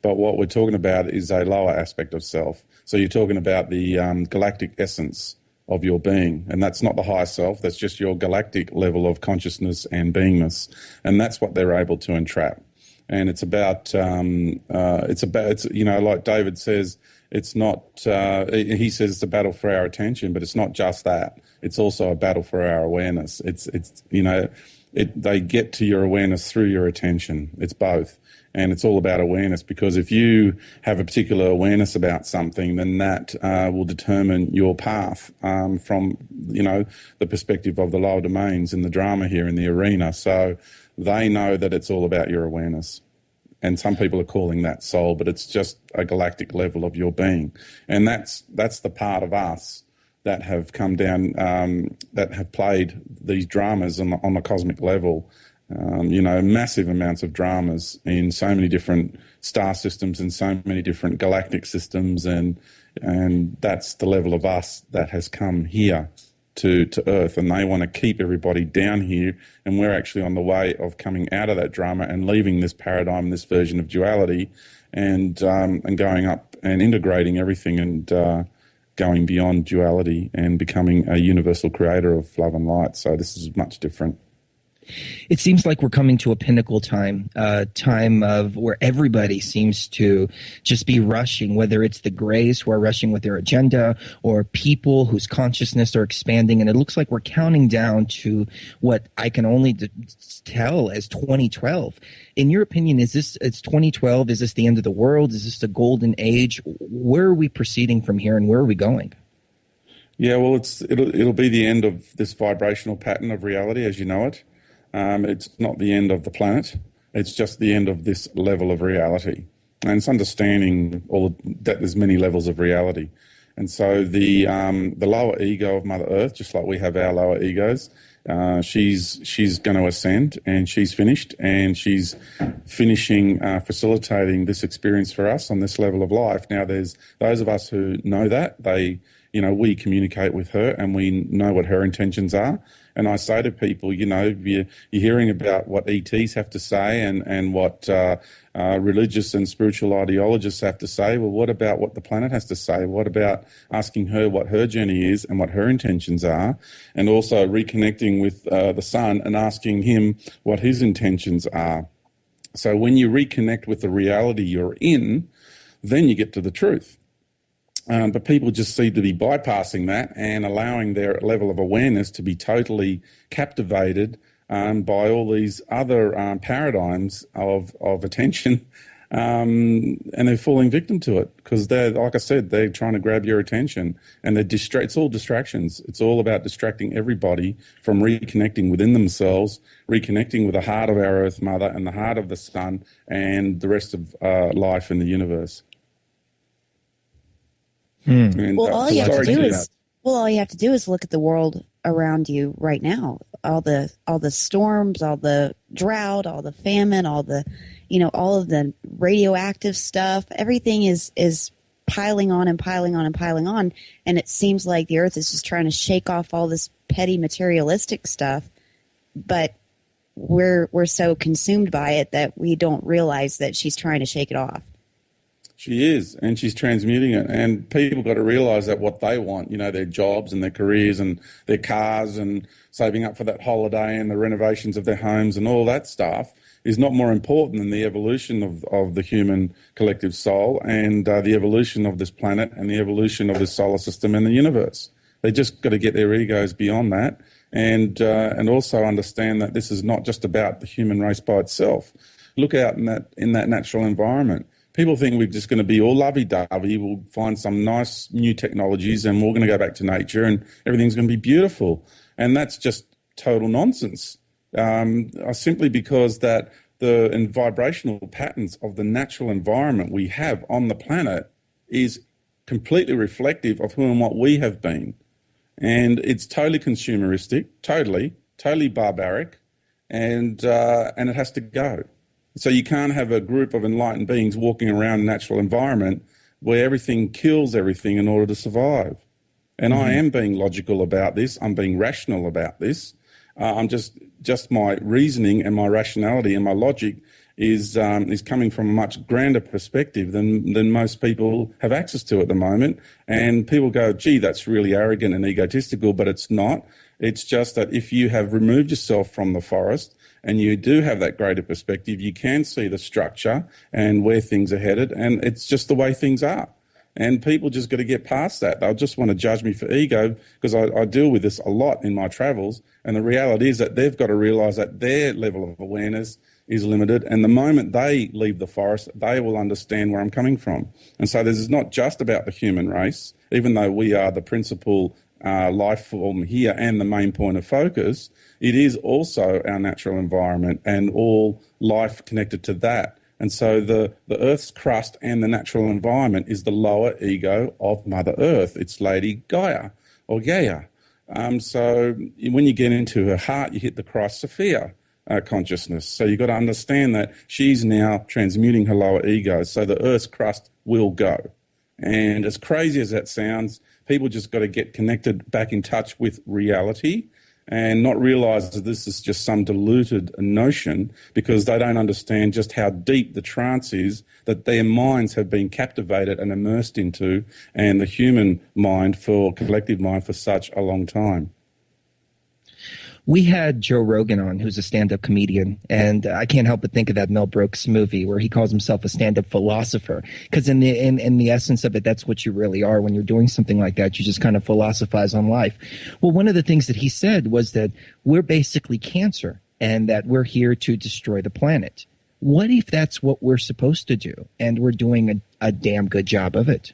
But what we're talking about is a lower aspect of self. So you're talking about the galactic essence of your being, and that's not the higher self. That's just your galactic level of consciousness and beingness, and that's what they're able to entrap. And it's about, it's you know, like David says, it's not, he says it's a battle for our attention, but it's not just that. It's also a battle for our awareness. It's you know, they get to your awareness through your attention. It's both. And it's all about awareness, because if you have a particular awareness about something, then that will determine your path from, you know, the perspective of the lower domains in the drama here in the arena. So they know that it's all about your awareness. And some people are calling that soul, but it's just a galactic level of your being. And that's the part of us that have come down, that have played these dramas on the cosmic level. You know, massive amounts of dramas in so many different star systems and so many different galactic systems, and that's the level of us that has come here to Earth, and they want to keep everybody down here, and we're actually on the way of coming out of that drama and leaving this paradigm, this version of duality, and going up and integrating everything and going beyond duality and becoming a universal creator of love and light. So this is much different. It seems like we're coming to a pinnacle time of where everybody seems to just be rushing, whether it's the Greys who are rushing with their agenda or people whose consciousness are expanding. And it looks like we're counting down to what I can only tell as 2012. In your opinion, it's 2012? Is this the end of the world? Is this the golden age? Where are we proceeding from here, and where are we going? Yeah, well, it'll be the end of this vibrational pattern of reality as you know it. It's not the end of the planet. It's just the end of this level of reality. And it's understanding that there's many levels of reality. And so the lower ego of Mother Earth, just like we have our lower egos, she's going to ascend, and she's finished, and she's finishing facilitating this experience for us on this level of life. Now, there's those of us who know that. They we communicate with her and we know what her intentions are. And I say to people, you're hearing about what ETs have to say and what religious and spiritual ideologists have to say. Well, what about what the planet has to say? What about asking her what her journey is and what her intentions are? And also reconnecting with the sun and asking him what his intentions are. So when you reconnect with the reality you're in, then you get to the truth. But people just seem to be bypassing that and allowing their level of awareness to be totally captivated by all these other paradigms of attention, and they're falling victim to it because they're, like I said, they're trying to grab your attention, and it's all distractions. It's all about distracting everybody from reconnecting within themselves, reconnecting with the heart of our Earth Mother and the heart of the Sun and the rest of life in the universe. And, well, all you have to do is look at the world around you right now. All the storms, all the drought, all the famine, all the, all of the radioactive stuff. Everything is piling on and piling on and piling on, and it seems like the Earth is just trying to shake off all this petty materialistic stuff. But we're so consumed by it that we don't realize that she's trying to shake it off. She is, and she's transmuting it. And people got to realise that what they want, their jobs and their careers and their cars and saving up for that holiday and the renovations of their homes and all that stuff is not more important than the evolution of the human collective soul and the evolution of this planet and the evolution of this solar system and the universe. They just got to get their egos beyond that and also understand that this is not just about the human race by itself. Look out in that natural environment. People think we're just going to be all lovey-dovey. We'll find some nice new technologies and we're going to go back to nature and everything's going to be beautiful. And that's just total nonsense. Simply because that the vibrational patterns of the natural environment we have on the planet is completely reflective of who and what we have been. And it's totally consumeristic, totally barbaric, and it has to go. So you can't have a group of enlightened beings walking around a natural environment where everything kills everything in order to survive. And I am being logical about this. I'm being rational about this. I'm just my reasoning and my rationality and my logic is coming from a much grander perspective than most people have access to at the moment. And people go, gee, that's really arrogant and egotistical, but it's not. It's just that if you have removed yourself from the forest and you do have that greater perspective, you can see the structure and where things are headed, and it's just the way things are. And people just got to get past that. They'll just want to judge me for ego because I deal with this a lot in my travels, and the reality is that they've got to realise that their level of awareness is limited, and the moment they leave the forest, they will understand where I'm coming from. And so this is not just about the human race, even though we are the principal life form here and the main point of focus. It is also our natural environment and all life connected to that. And so the Earth's crust and the natural environment is the lower ego of Mother Earth. It's Lady Gaia or Gaia. So when you get into her heart, you hit the Christ Sophia consciousness. So you've got to understand that she's now transmuting her lower ego. So the Earth's crust will go. And as crazy as that sounds, people just got to get connected back in touch with reality and not realise that this is just some diluted notion because they don't understand just how deep the trance is that their minds have been captivated and immersed into, and the human mind collective mind for such a long time. We had Joe Rogan on, who's a stand-up comedian, and I can't help but think of that Mel Brooks movie where he calls himself a stand-up philosopher, because in the essence of it, that's what you really are when you're doing something like that. You just kind of philosophize on life. Well, one of the things that he said was that we're basically cancer and that we're here to destroy the planet. What if that's what we're supposed to do and we're doing a damn good job of it?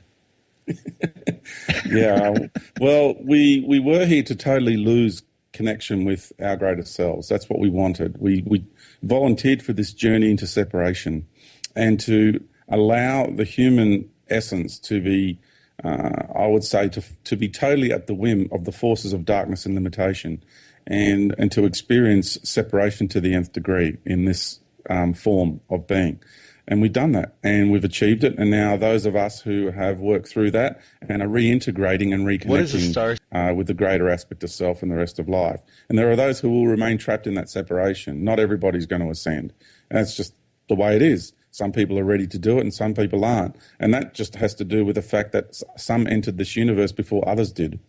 Yeah, well, we were here to totally lose connection with our greater selves. That's what we wanted. We volunteered for this journey into separation and to allow the human essence to be, I would say, to be totally at the whim of the forces of darkness and limitation and to experience separation to the nth degree in this form of being. And we've done that, and we've achieved it. And now those of us who have worked through that and are reintegrating and reconnecting with the greater aspect of self and the rest of life. And there are those who will remain trapped in that separation. Not everybody's going to ascend. And that's just the way it is. Some people are ready to do it and some people aren't. And that just has to do with the fact that some entered this universe before others did.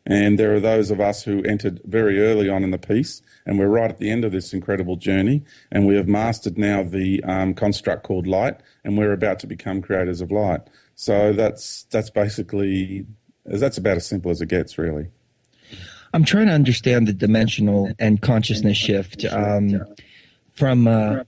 And there are those of us who entered very early on in the piece, and we're right at the end of this incredible journey, and we have mastered now the construct called light, and we're about to become creators of light. So that's basically, that's about as simple as it gets, really. I'm trying to understand the dimensional and consciousness shift from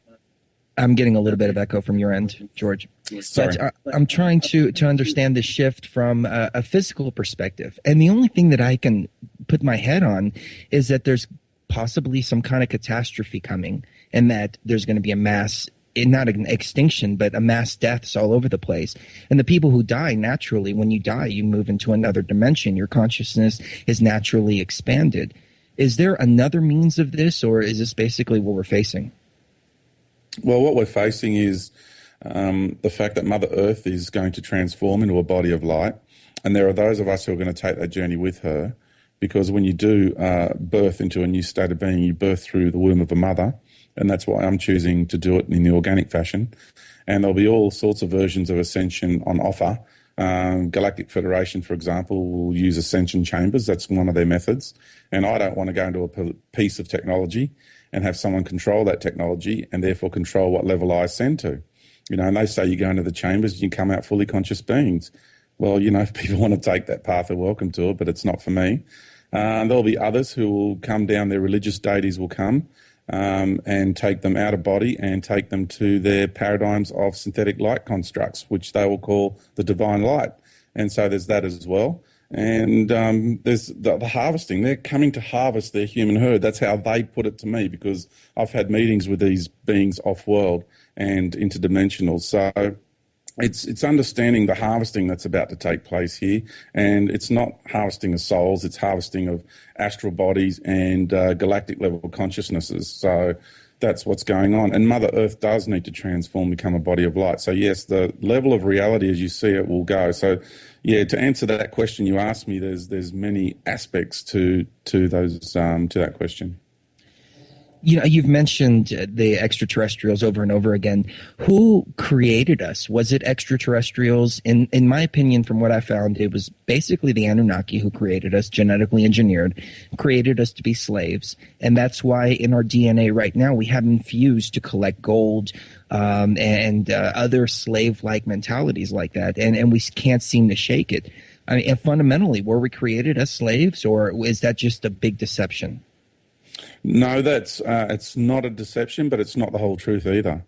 I'm getting a little bit of echo from your end, George. Sorry. But I'm trying to understand the shift from a physical perspective. And the only thing that I can put my head on is that there's possibly some kind of catastrophe coming, and that there's going to be a mass, not an extinction, but a mass deaths all over the place. And the people who die, naturally, when you die, you move into another dimension. Your consciousness is naturally expanded. Is there another means of this, or is this basically what we're facing? Well, what we're facing is the fact that Mother Earth is going to transform into a body of light, and there are those of us who are going to take that journey with her, because when you do birth into a new state of being, you birth through the womb of a mother, and that's why I'm choosing to do it in the organic fashion. And there'll be all sorts of versions of ascension on offer. Galactic Federation, for example, will use ascension chambers. That's one of their methods. And I don't want to go into a piece of technology and have someone control that technology and therefore control what level I ascend to. You know, and they say you go into the chambers, you come out fully conscious beings. Well, you know, if people want to take that path, they're welcome to it, but it's not for me. There'll be others who will come down, their religious deities will come and take them out of body and take them to their paradigms of synthetic light constructs, which they will call the divine light. And so there's that as well. And there's the harvesting. They're coming to harvest their human herd. That's how they put it to me, because I've had meetings with these beings off-world and interdimensional. So it's understanding the harvesting that's about to take place here. And it's not harvesting of souls, it's harvesting of astral bodies and galactic level consciousnesses. So that's what's going on. And Mother Earth does need to transform, become a body of light. So yes, the level of reality as you see it will go. So yeah, to answer that question you asked me, there's many aspects to that question. You know, you've mentioned the extraterrestrials over and over again. Who created us? Was it extraterrestrials? In my opinion, from what I found, it was basically the Anunnaki who created us, genetically engineered, created us to be slaves. And that's why in our DNA right now, we have infused to collect gold and other slave-like mentalities like that. And we can't seem to shake it. I mean, and fundamentally, were we created as slaves, or is that just a big deception? No, that's it's not a deception, but it's not the whole truth either.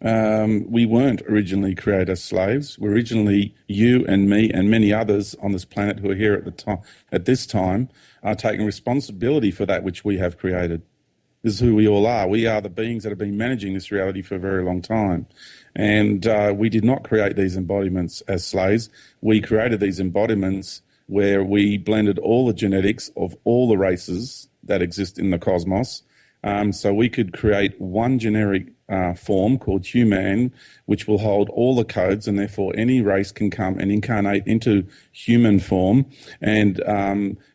We weren't originally created as slaves. We're originally, you and me and many others on this planet who are here at this time are taking responsibility for that which we have created. This is who we all are. We are the beings that have been managing this reality for a very long time. And we did not create these embodiments as slaves. We created these embodiments where we blended all the genetics of all the races that exist in the cosmos. So we could create one generic form called human, which will hold all the codes, and therefore any race can come and incarnate into human form and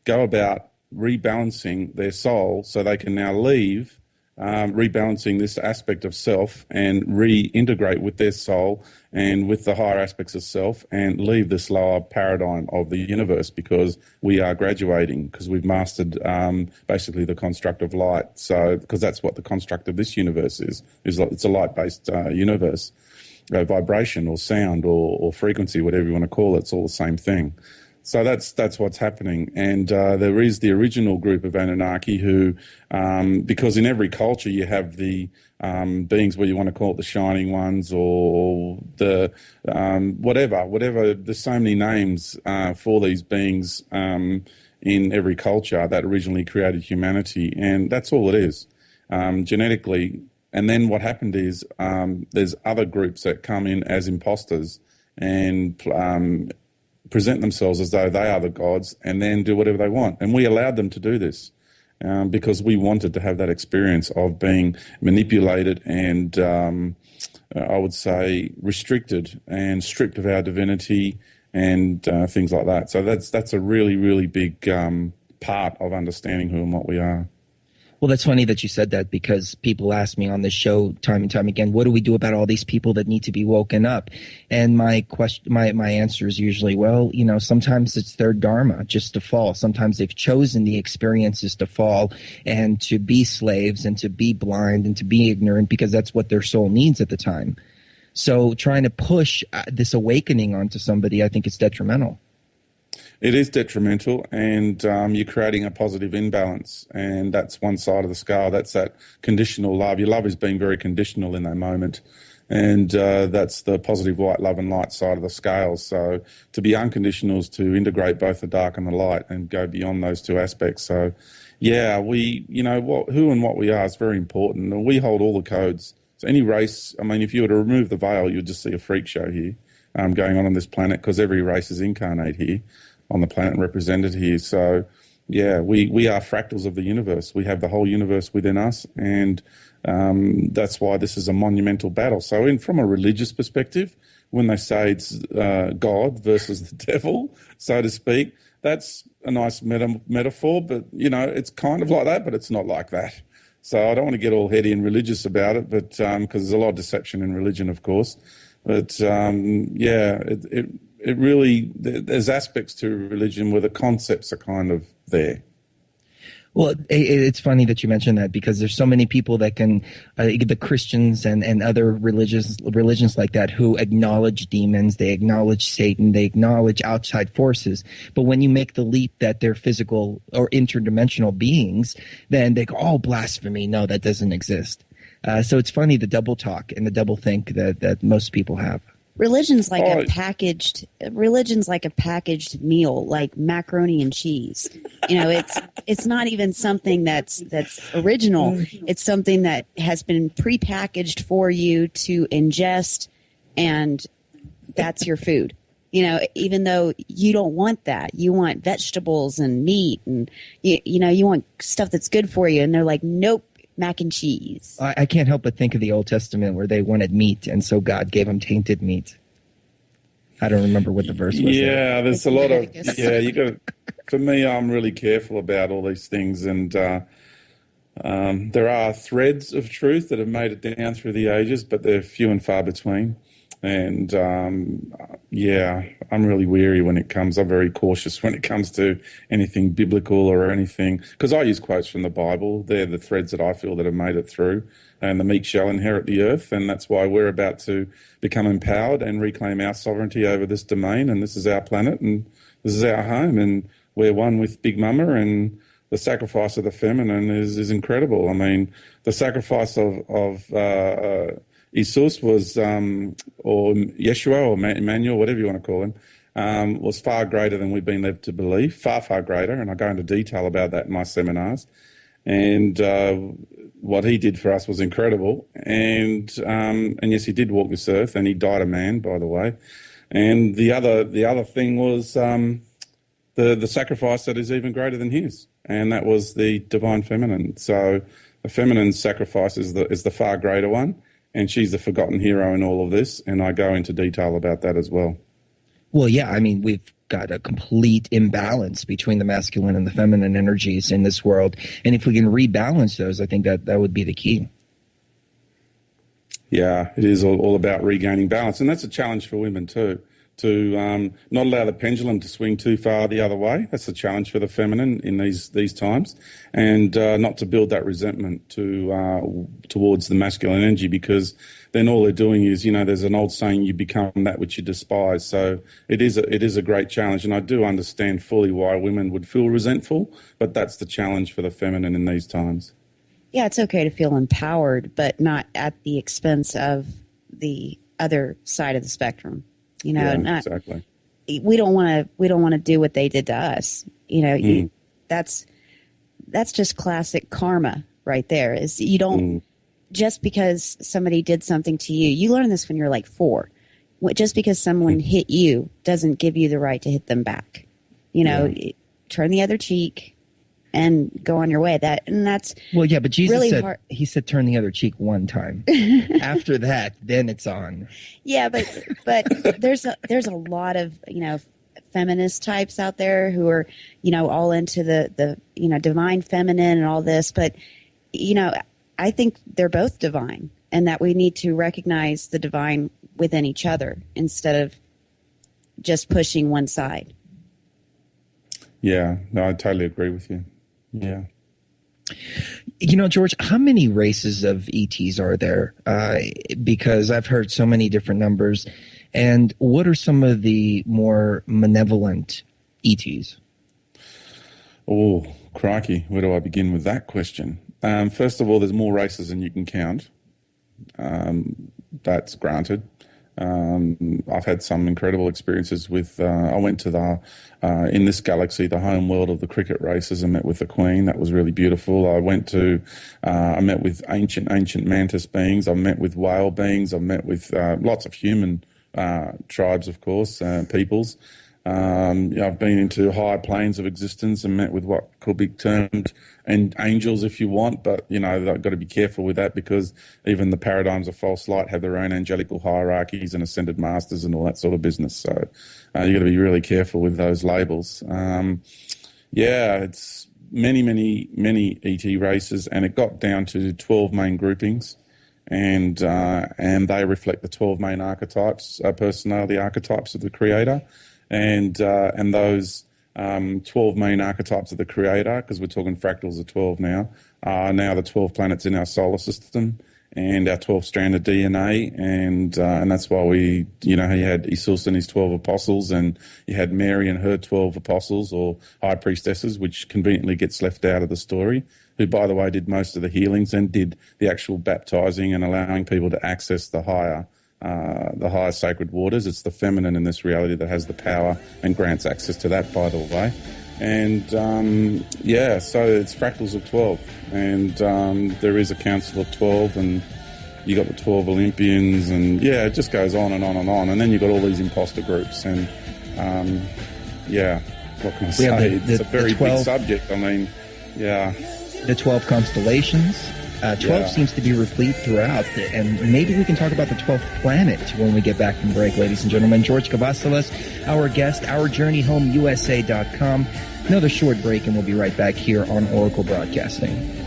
go about rebalancing their soul so they can now leave, rebalancing this aspect of self and reintegrate with their soul and with the higher aspects of self and leave this lower paradigm of the universe, because we are graduating, because we've mastered basically the construct of light. So, because that's what the construct of this universe is it's a light-based universe. Vibration or sound or frequency, whatever you want to call it, it's all the same thing. So that's what's happening. And there is the original group of Anunnaki who, because in every culture you have the beings, where you want to call it the shining ones or the whatever. There's so many names for these beings in every culture that originally created humanity. And that's all it is, genetically. And then what happened is there's other groups that come in as imposters and present themselves as though they are the gods and then do whatever they want. And we allowed them to do this. because we wanted to have that experience of being manipulated and I would say restricted and stripped of our divinity and things like that. So that's a really, really big part of understanding who and what we are. Well, that's funny that you said that, because people ask me on this show time and time again, what do we do about all these people that need to be woken up? And my answer is usually, well, sometimes it's their dharma just to fall. Sometimes they've chosen the experiences to fall and to be slaves and to be blind and to be ignorant because that's what their soul needs at the time. So trying to push this awakening onto somebody, I think it's detrimental. It is detrimental, and you're creating a positive imbalance, and that's one side of the scale. That's that conditional love. Your love is being very conditional in that moment, and that's the positive white love and light side of the scale. So to be unconditional is to integrate both the dark and the light and go beyond those two aspects. So, yeah, who and what we are is very important, and we hold all the codes. So any race, I mean, if you were to remove the veil, you'd just see a freak show here going on this planet, because every race is incarnate here on the planet and represented here. So, yeah, we are fractals of the universe. We have the whole universe within us, and that's why this is a monumental battle. So from a religious perspective, when they say it's God versus the devil, so to speak, that's a nice metaphor, but, it's kind of like that, but it's not like that. So I don't want to get all heady and religious about it, but because there's a lot of deception in religion, of course. But, it really, there's aspects to religion where the concepts are kind of there. Well, it's funny that you mentioned that, because there's so many people that can, the Christians and other religions like that, who acknowledge demons, they acknowledge Satan, they acknowledge outside forces. But when you make the leap that they're physical or interdimensional beings, then they go, oh, blasphemy. No, that doesn't exist. So it's funny, the double talk and the double think that most people have. Religion's like a packaged meal, like macaroni and cheese. It's not even something that's original. It's something that has been prepackaged for you to ingest, and that's your food. Even though you don't want that, you want vegetables and meat, and you want stuff that's good for you, and they're like, nope. Mac and cheese. I can't help but think of the Old Testament where they wanted meat, and so God gave them tainted meat. I don't remember what the verse was. Yeah, there's a lot of you got. For me, I'm really careful about all these things, and there are threads of truth that have made it down through the ages, but they're few and far between. And I'm really wary when it comes. I'm very cautious when it comes to anything biblical or anything, because I use quotes from the Bible. They're the threads that I feel that have made it through, and the meek shall inherit the earth, and that's why we're about to become empowered and reclaim our sovereignty over this domain, and this is our planet, and this is our home, and we're one with Big Mama, and the sacrifice of the feminine is incredible. I mean, the sacrifice of Jesus was, or Yeshua, or Emmanuel, whatever you want to call him, was far greater than we've been led to believe, far, far greater, and I go into detail about that in my seminars. And what he did for us was incredible. And yes, he did walk this earth, and he died a man, by the way. And the other thing was the sacrifice that is even greater than his, and that was the divine feminine. So the feminine sacrifice is the far greater one. And she's the forgotten hero in all of this, and I go into detail about that as well. Well, yeah, I mean, we've got a complete imbalance between the masculine and the feminine energies in this world, and if we can rebalance those, I think that would be the key. Yeah, it is all about regaining balance, and that's a challenge for women too, to not allow the pendulum to swing too far the other way. That's a challenge for the feminine in these times, and not to build that resentment towards the masculine energy, because then all they're doing is, there's an old saying, you become that which you despise. So it is a great challenge, and I do understand fully why women would feel resentful, but that's the challenge for the feminine in these times. Yeah, it's okay to feel empowered, but not at the expense of the other side of the spectrum. Exactly. We don't want to do what they did to us. That's just classic karma right there. Is you don't just because somebody did something to you. You learn this when you're like 4. Just because someone hit you doesn't give you the right to hit them back. Turn the other cheek and go on your way. That's well, yeah, but Jesus really said hard. He said turn the other cheek one time. After that, then it's on. Yeah, but there's a lot of feminist types out there who are all into the divine feminine and all this, but I think they're both divine, and that we need to recognize the divine within each other instead of just pushing one side. Yeah, no, I totally agree with you. Yeah. George, how many races of ETs are there? Because I've heard so many different numbers. And what are some of the more malevolent ETs? Oh, crikey. Where do I begin with that question? First of all, there's more races than you can count. That's granted. I've had some incredible experiences with, I went to in this galaxy, the home world of the cricket races, and met with the Queen. That was really beautiful. I met with ancient mantis beings. I met with whale beings. I've met with lots of human tribes, of course, peoples. I've been into higher planes of existence and met with what could be termed angels if you want, but I've got to be careful with that, because even the paradigms of false light have their own angelical hierarchies and ascended masters and all that sort of business. So you've got to be really careful with those labels. It's many ET races, and it got down to 12 main groupings. And they reflect the 12 main archetypes, personality archetypes of the Creator. And those 12 main archetypes of the Creator, because we're talking fractals of 12 now, are now the 12 planets in our solar system and our 12-stranded DNA. And that's why he had Isus and his 12 apostles, and you had Mary and her 12 apostles or high priestesses, which conveniently gets left out of the story, who, by the way, did most of the healings and did the actual baptizing and allowing people to access the higher sacred waters. It's the feminine in this reality that has the power and grants access to that, by the way. And so it's fractals of 12, and there is a council of 12, and you got the 12 Olympians, and it just goes on and on and on. And then you've got all these imposter groups, and what can I say? It's a very big subject. I mean, the 12 constellations. 12 seems to be replete throughout, and maybe we can talk about the 12th planet when we get back from break, ladies and gentlemen. George Kavassilas, our guest, OurJourneyHomeUSA.com. Another short break, and we'll be right back here on Oracle Broadcasting.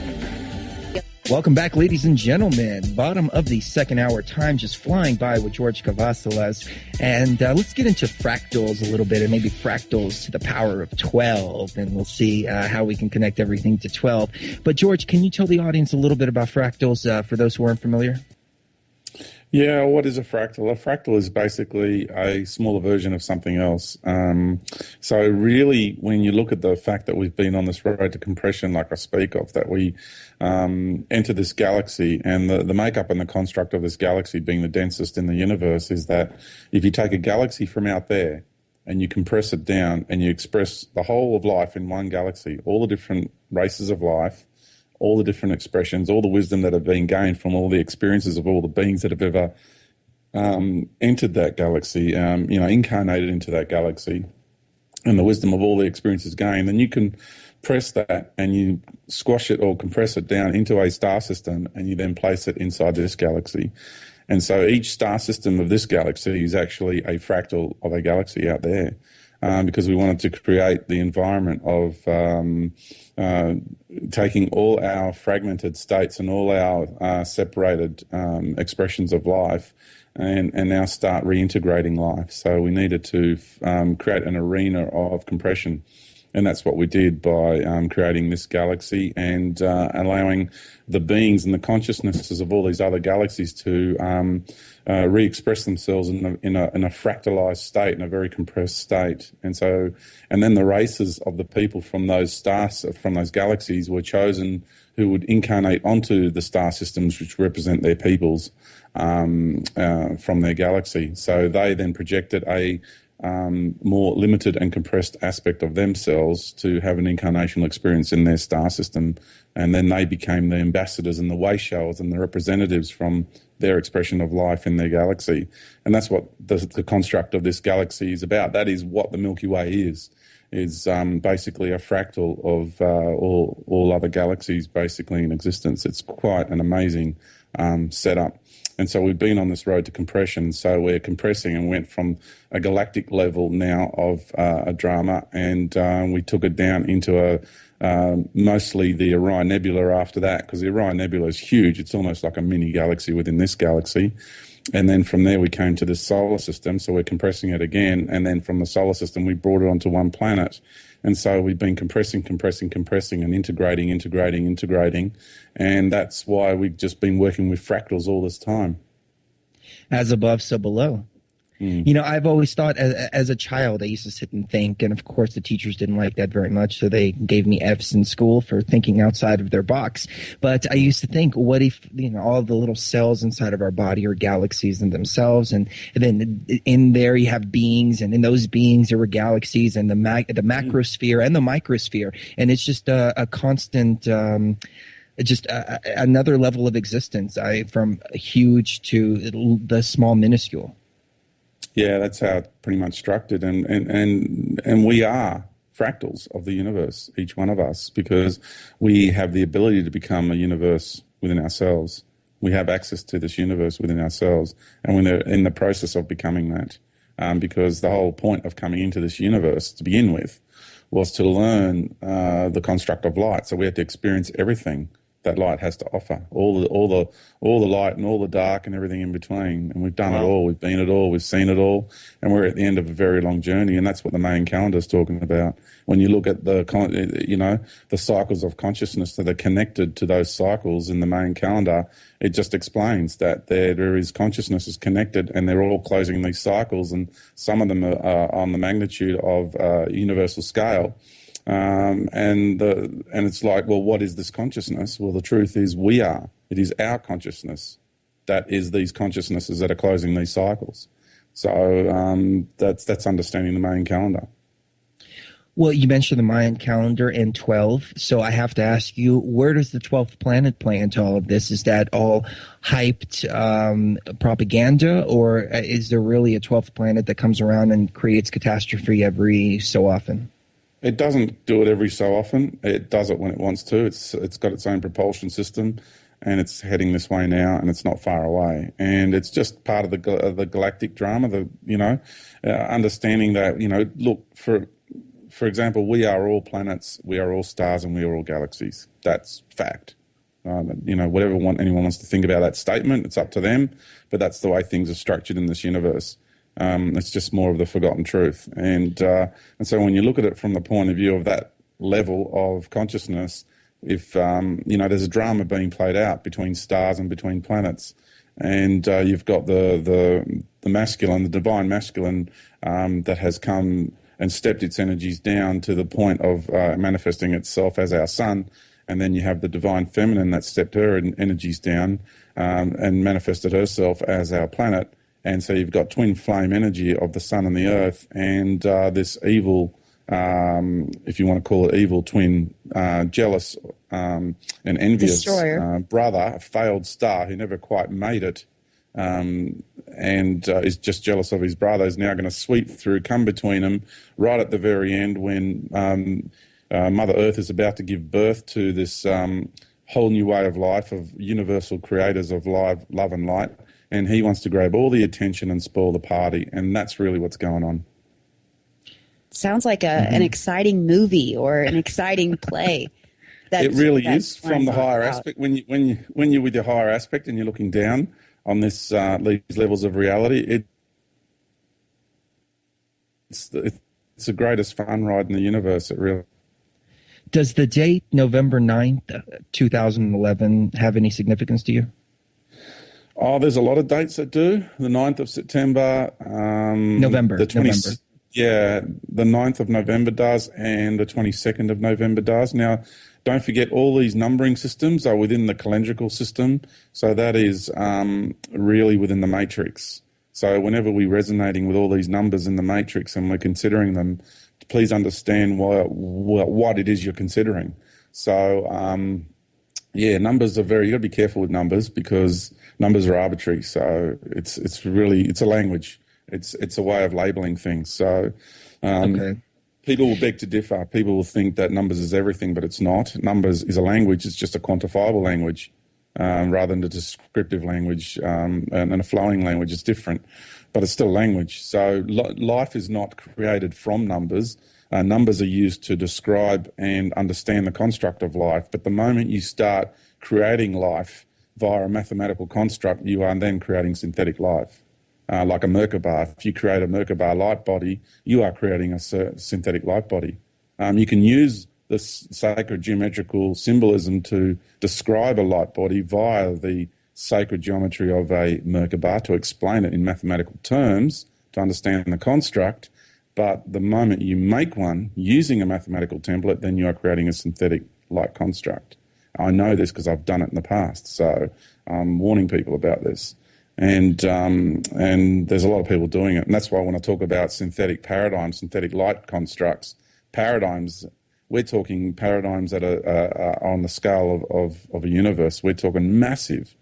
Welcome back, ladies and gentlemen. Bottom of the second hour, time just flying by with George Kavassilas. And let's get into fractals a little bit, and maybe fractals to the power of 12. And we'll see how we can connect everything to 12. But George, can you tell the audience a little bit about fractals for those who aren't familiar? Yeah, what is a fractal? A fractal is basically a smaller version of something else. So really, when you look at the fact that we've been on this road to compression, like I speak of, that we enter this galaxy, and the makeup and the construct of this galaxy being the densest in the universe, is that if you take a galaxy from out there and you compress it down and you express the whole of life in one galaxy, all the different races of life, all the different expressions, all the wisdom that have been gained from all the experiences of all the beings that have ever entered that galaxy, incarnated into that galaxy, and the wisdom of all the experiences gained, then you can press that and you squash it or compress it down into a star system, and you then place it inside this galaxy. And so each star system of this galaxy is actually a fractal of a galaxy out there. Because we wanted to create the environment of taking all our fragmented states and all our separated expressions of life and now start reintegrating life. So we needed to create an arena of compression. And that's what we did by creating this galaxy and allowing the beings and the consciousnesses of all these other galaxies to re-express themselves in a fractalized state, in a very compressed state. And then the races of the people from those stars, from those galaxies, were chosen who would incarnate onto the star systems which represent their peoples from their galaxy. So they then projected a more limited and compressed aspect of themselves to have an incarnational experience in their star system, and then they became the ambassadors and the way showers and the representatives from their expression of life in their galaxy. And that's what the construct of this galaxy is about. That is what the Milky Way is. is basically a fractal of all other galaxies basically in existence. It's quite an amazing setup. And so we've been on this road to compression. So we're compressing and went from a galactic level now of a drama, and we took it down into mostly the Orion Nebula after that, because the Orion Nebula is huge. It's almost like a mini galaxy within this galaxy. And then from there we came to the solar system, so we're compressing it again. And then from the solar system we brought it onto one planet. And so we've been compressing and integrating. And that's why we've just been working with fractals all this time. As above, so below. You know, I've always thought as a child, I used to sit and think, and of course the teachers didn't like that very much, so they gave me F's in school for thinking outside of their box. But I used to think, what if, you know, all the little cells inside of our body are galaxies in themselves, and then in there you have beings, and in those beings there were galaxies, and the macrosphere and the microsphere, and it's just a constant another level of existence, from huge to the small minuscule. Yeah, that's how it's pretty much structured, and we are fractals of the universe, each one of us, because we have the ability to become a universe within ourselves. We have access to this universe within ourselves, and we're in the process of becoming that, because the whole point of coming into this universe to begin with was to learn the construct of light. So we had to experience everything that light has to offer, all the light and all the dark and everything in between. And we've done it all, we've been it all, we've seen it all, and we're at the end of a very long journey. And that's what the main calendar is talking about. When you look at the cycles of consciousness that are connected to those cycles in the main calendar, it just explains that there is consciousness is connected, and they're all closing these cycles, and some of them are on the magnitude of universal scale. And it's like, well, what is this consciousness? Well, the truth is we are. It is our consciousness that is these consciousnesses that are closing these cycles. So that's understanding the Mayan calendar. Well, you mentioned the Mayan calendar and 12, so I have to ask you, where does the 12th planet play into all of this? Is that all hyped propaganda, or is there really a 12th planet that comes around and creates catastrophe every so often? It doesn't do it every so often. It does it when it wants to. It's got its own propulsion system, and it's heading this way now, and it's not far away. And it's just part of the galactic drama. Understanding that, look, for example, we are all planets, we are all stars, and we are all galaxies. That's fact. Whatever anyone wants to think about that statement, it's up to them. But that's the way things are structured in this universe. It's just more of the forgotten truth. And so when you look at it from the point of view of that level of consciousness, if, there's a drama being played out between stars and between planets, and you've got the masculine, the divine masculine, that has come and stepped its energies down to the point of manifesting itself as our sun, and then you have the divine feminine that stepped her energies down and manifested herself as our planet. And so you've got twin flame energy of the sun and the earth, and this evil, if you want to call it evil, twin, jealous and envious brother, a failed star who never quite made it, and is just jealous of his brother, is now going to sweep through, come between them, right at the very end when Mother Earth is about to give birth to this whole new way of life of universal creators of love and light. And he wants to grab all the attention and spoil the party, and that's really what's going on. Sounds like an exciting movie or an exciting play. It really is from the higher aspect. When you're with your higher aspect and you're looking down on these levels of reality, it's the greatest fun ride in the universe. It really. Does the date November 9th, 2011 have any significance to you? Oh, there's a lot of dates that do. The 9th of September. November. Yeah, the 9th of November does, and the 22nd of November does. Now, don't forget all these numbering systems are within the calendrical system, so that is really within the matrix. So whenever we're resonating with all these numbers in the matrix and we're considering them, please understand what it is you're considering. So, numbers are you got to be careful with numbers, because numbers are arbitrary. So it's a language. It's a way of labeling things. So, okay. People will beg to differ. People will think that numbers is everything, but it's not. Numbers is a language. It's just a quantifiable language rather than a descriptive language and a flowing language. It's different, but it's still language. So life is not created from numbers. Numbers are used to describe and understand the construct of life. But the moment you start creating life via a mathematical construct, you are then creating synthetic life. Like a Merkaba. If you create a Merkaba light body, you are creating a synthetic light body. You can use this sacred geometrical symbolism to describe a light body via the sacred geometry of a Merkaba to explain it in mathematical terms to understand the construct. But the moment you make one using a mathematical template, then you are creating a synthetic light construct. I know this because I've done it in the past, so I'm warning people about this. And there's a lot of people doing it. And that's why when I talk about synthetic paradigms, synthetic light constructs, paradigms, we're talking paradigms that are on the scale of a universe. We're talking massive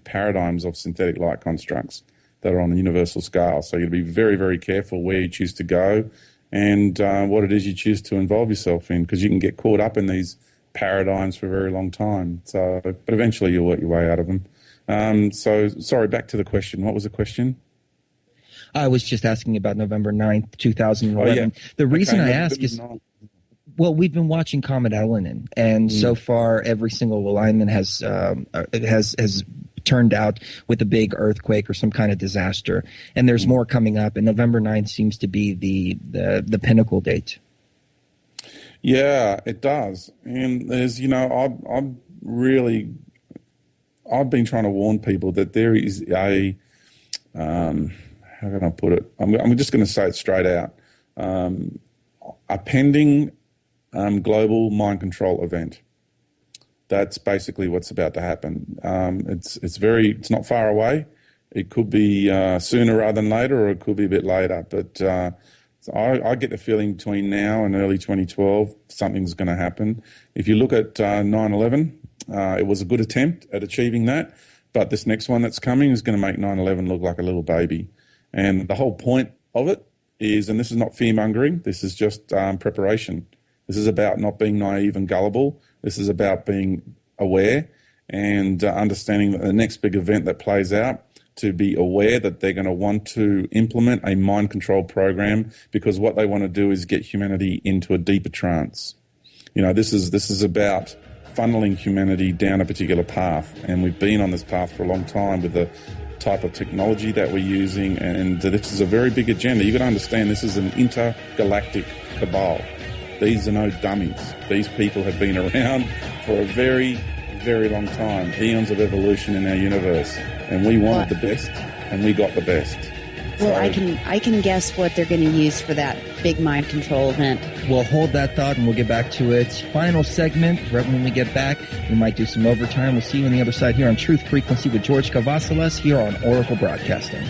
paradigms of synthetic light constructs that are on a universal scale. So you've got to be very, very careful where you choose to go and what it is you choose to involve yourself in, because you can get caught up in these paradigms for a very long time. So, but eventually you'll work your way out of them. So, sorry, back to the question. What was the question? I was just asking about November 9th, 2011. Oh, yeah. The reason Okay, I ask is, well, we've been watching Comet Elenin, and so far every single alignment has turned out with a big earthquake or some kind of disaster, and there's more coming up, and November 9th seems to be the pinnacle date. Yeah, it does. And there's, I've been trying to warn people that there is how can I put it? I'm just going to say it straight out. A pending global mind control event. That's basically what's about to happen. It's not far away. It could be sooner rather than later, or it could be a bit later. But so I get the feeling between now and early 2012, something's going to happen. If you look at 9/11, it was a good attempt at achieving that. But this next one that's coming is going to make 9/11 look like a little baby. And the whole point of it is, and this is not fear-mongering, this is just preparation. This is about not being naive and gullible. This is about being aware and understanding that the next big event that plays out, to be aware that they're going to want to implement a mind control program, because what they want to do is get humanity into a deeper trance. This is about funneling humanity down a particular path, and we've been on this path for a long time with the type of technology that we're using, and this is a very big agenda. You've got to understand this is an intergalactic cabal. These are no dummies. These people have been around for a very, very long time, eons of evolution in our universe, and we wanted the best, and we got the best. Well, I can guess what they're going to use for that big mind control event. We'll hold that thought and we'll get back to it. Final segment, right when we get back. We might do some overtime. We'll see you on the other side here on Truth Frequency with George Kavassilas here on Oracle Broadcasting.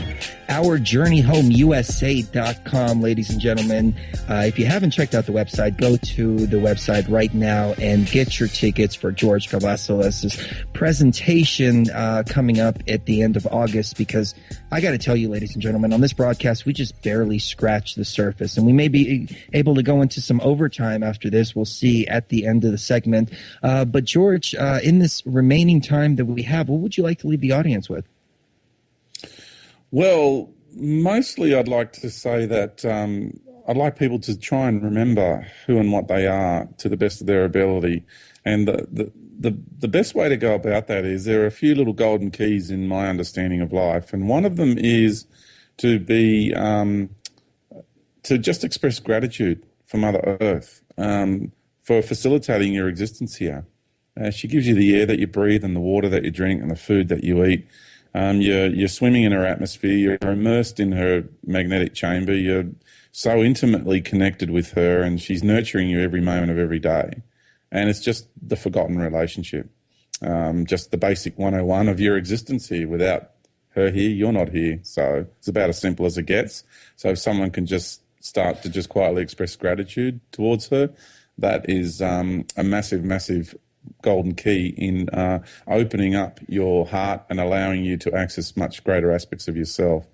Our Journey Home USA.com, ladies and gentlemen. If you haven't checked out the website, go to the website right now and get your tickets for George Kavassilas' presentation coming up at the end of August, because I got to tell you, ladies and gentlemen, on this broadcast, we just barely scratched the surface, and we may be able to go into some overtime after this. We'll see at the end of the segment. But George, in this remaining time that we have, what would you like to leave the audience with? Well, mostly I'd like to say that I'd like people to try and remember who and what they are to the best of their ability. And the best way to go about that is, there are a few little golden keys in my understanding of life. And one of them is to be to just express gratitude for Mother Earth for facilitating your existence here. She gives you the air that you breathe and the water that you drink and the food that you eat. You're swimming in her atmosphere. You're immersed in her magnetic chamber. You're so intimately connected with her, and she's nurturing you every moment of every day. And it's just the forgotten relationship, just the basic 101 of your existence here. Without her here, you're not here. So it's about as simple as it gets. So if someone can just start to just quietly express gratitude towards her, that is a massive, massive golden key in opening up your heart and allowing you to access much greater aspects of yourself.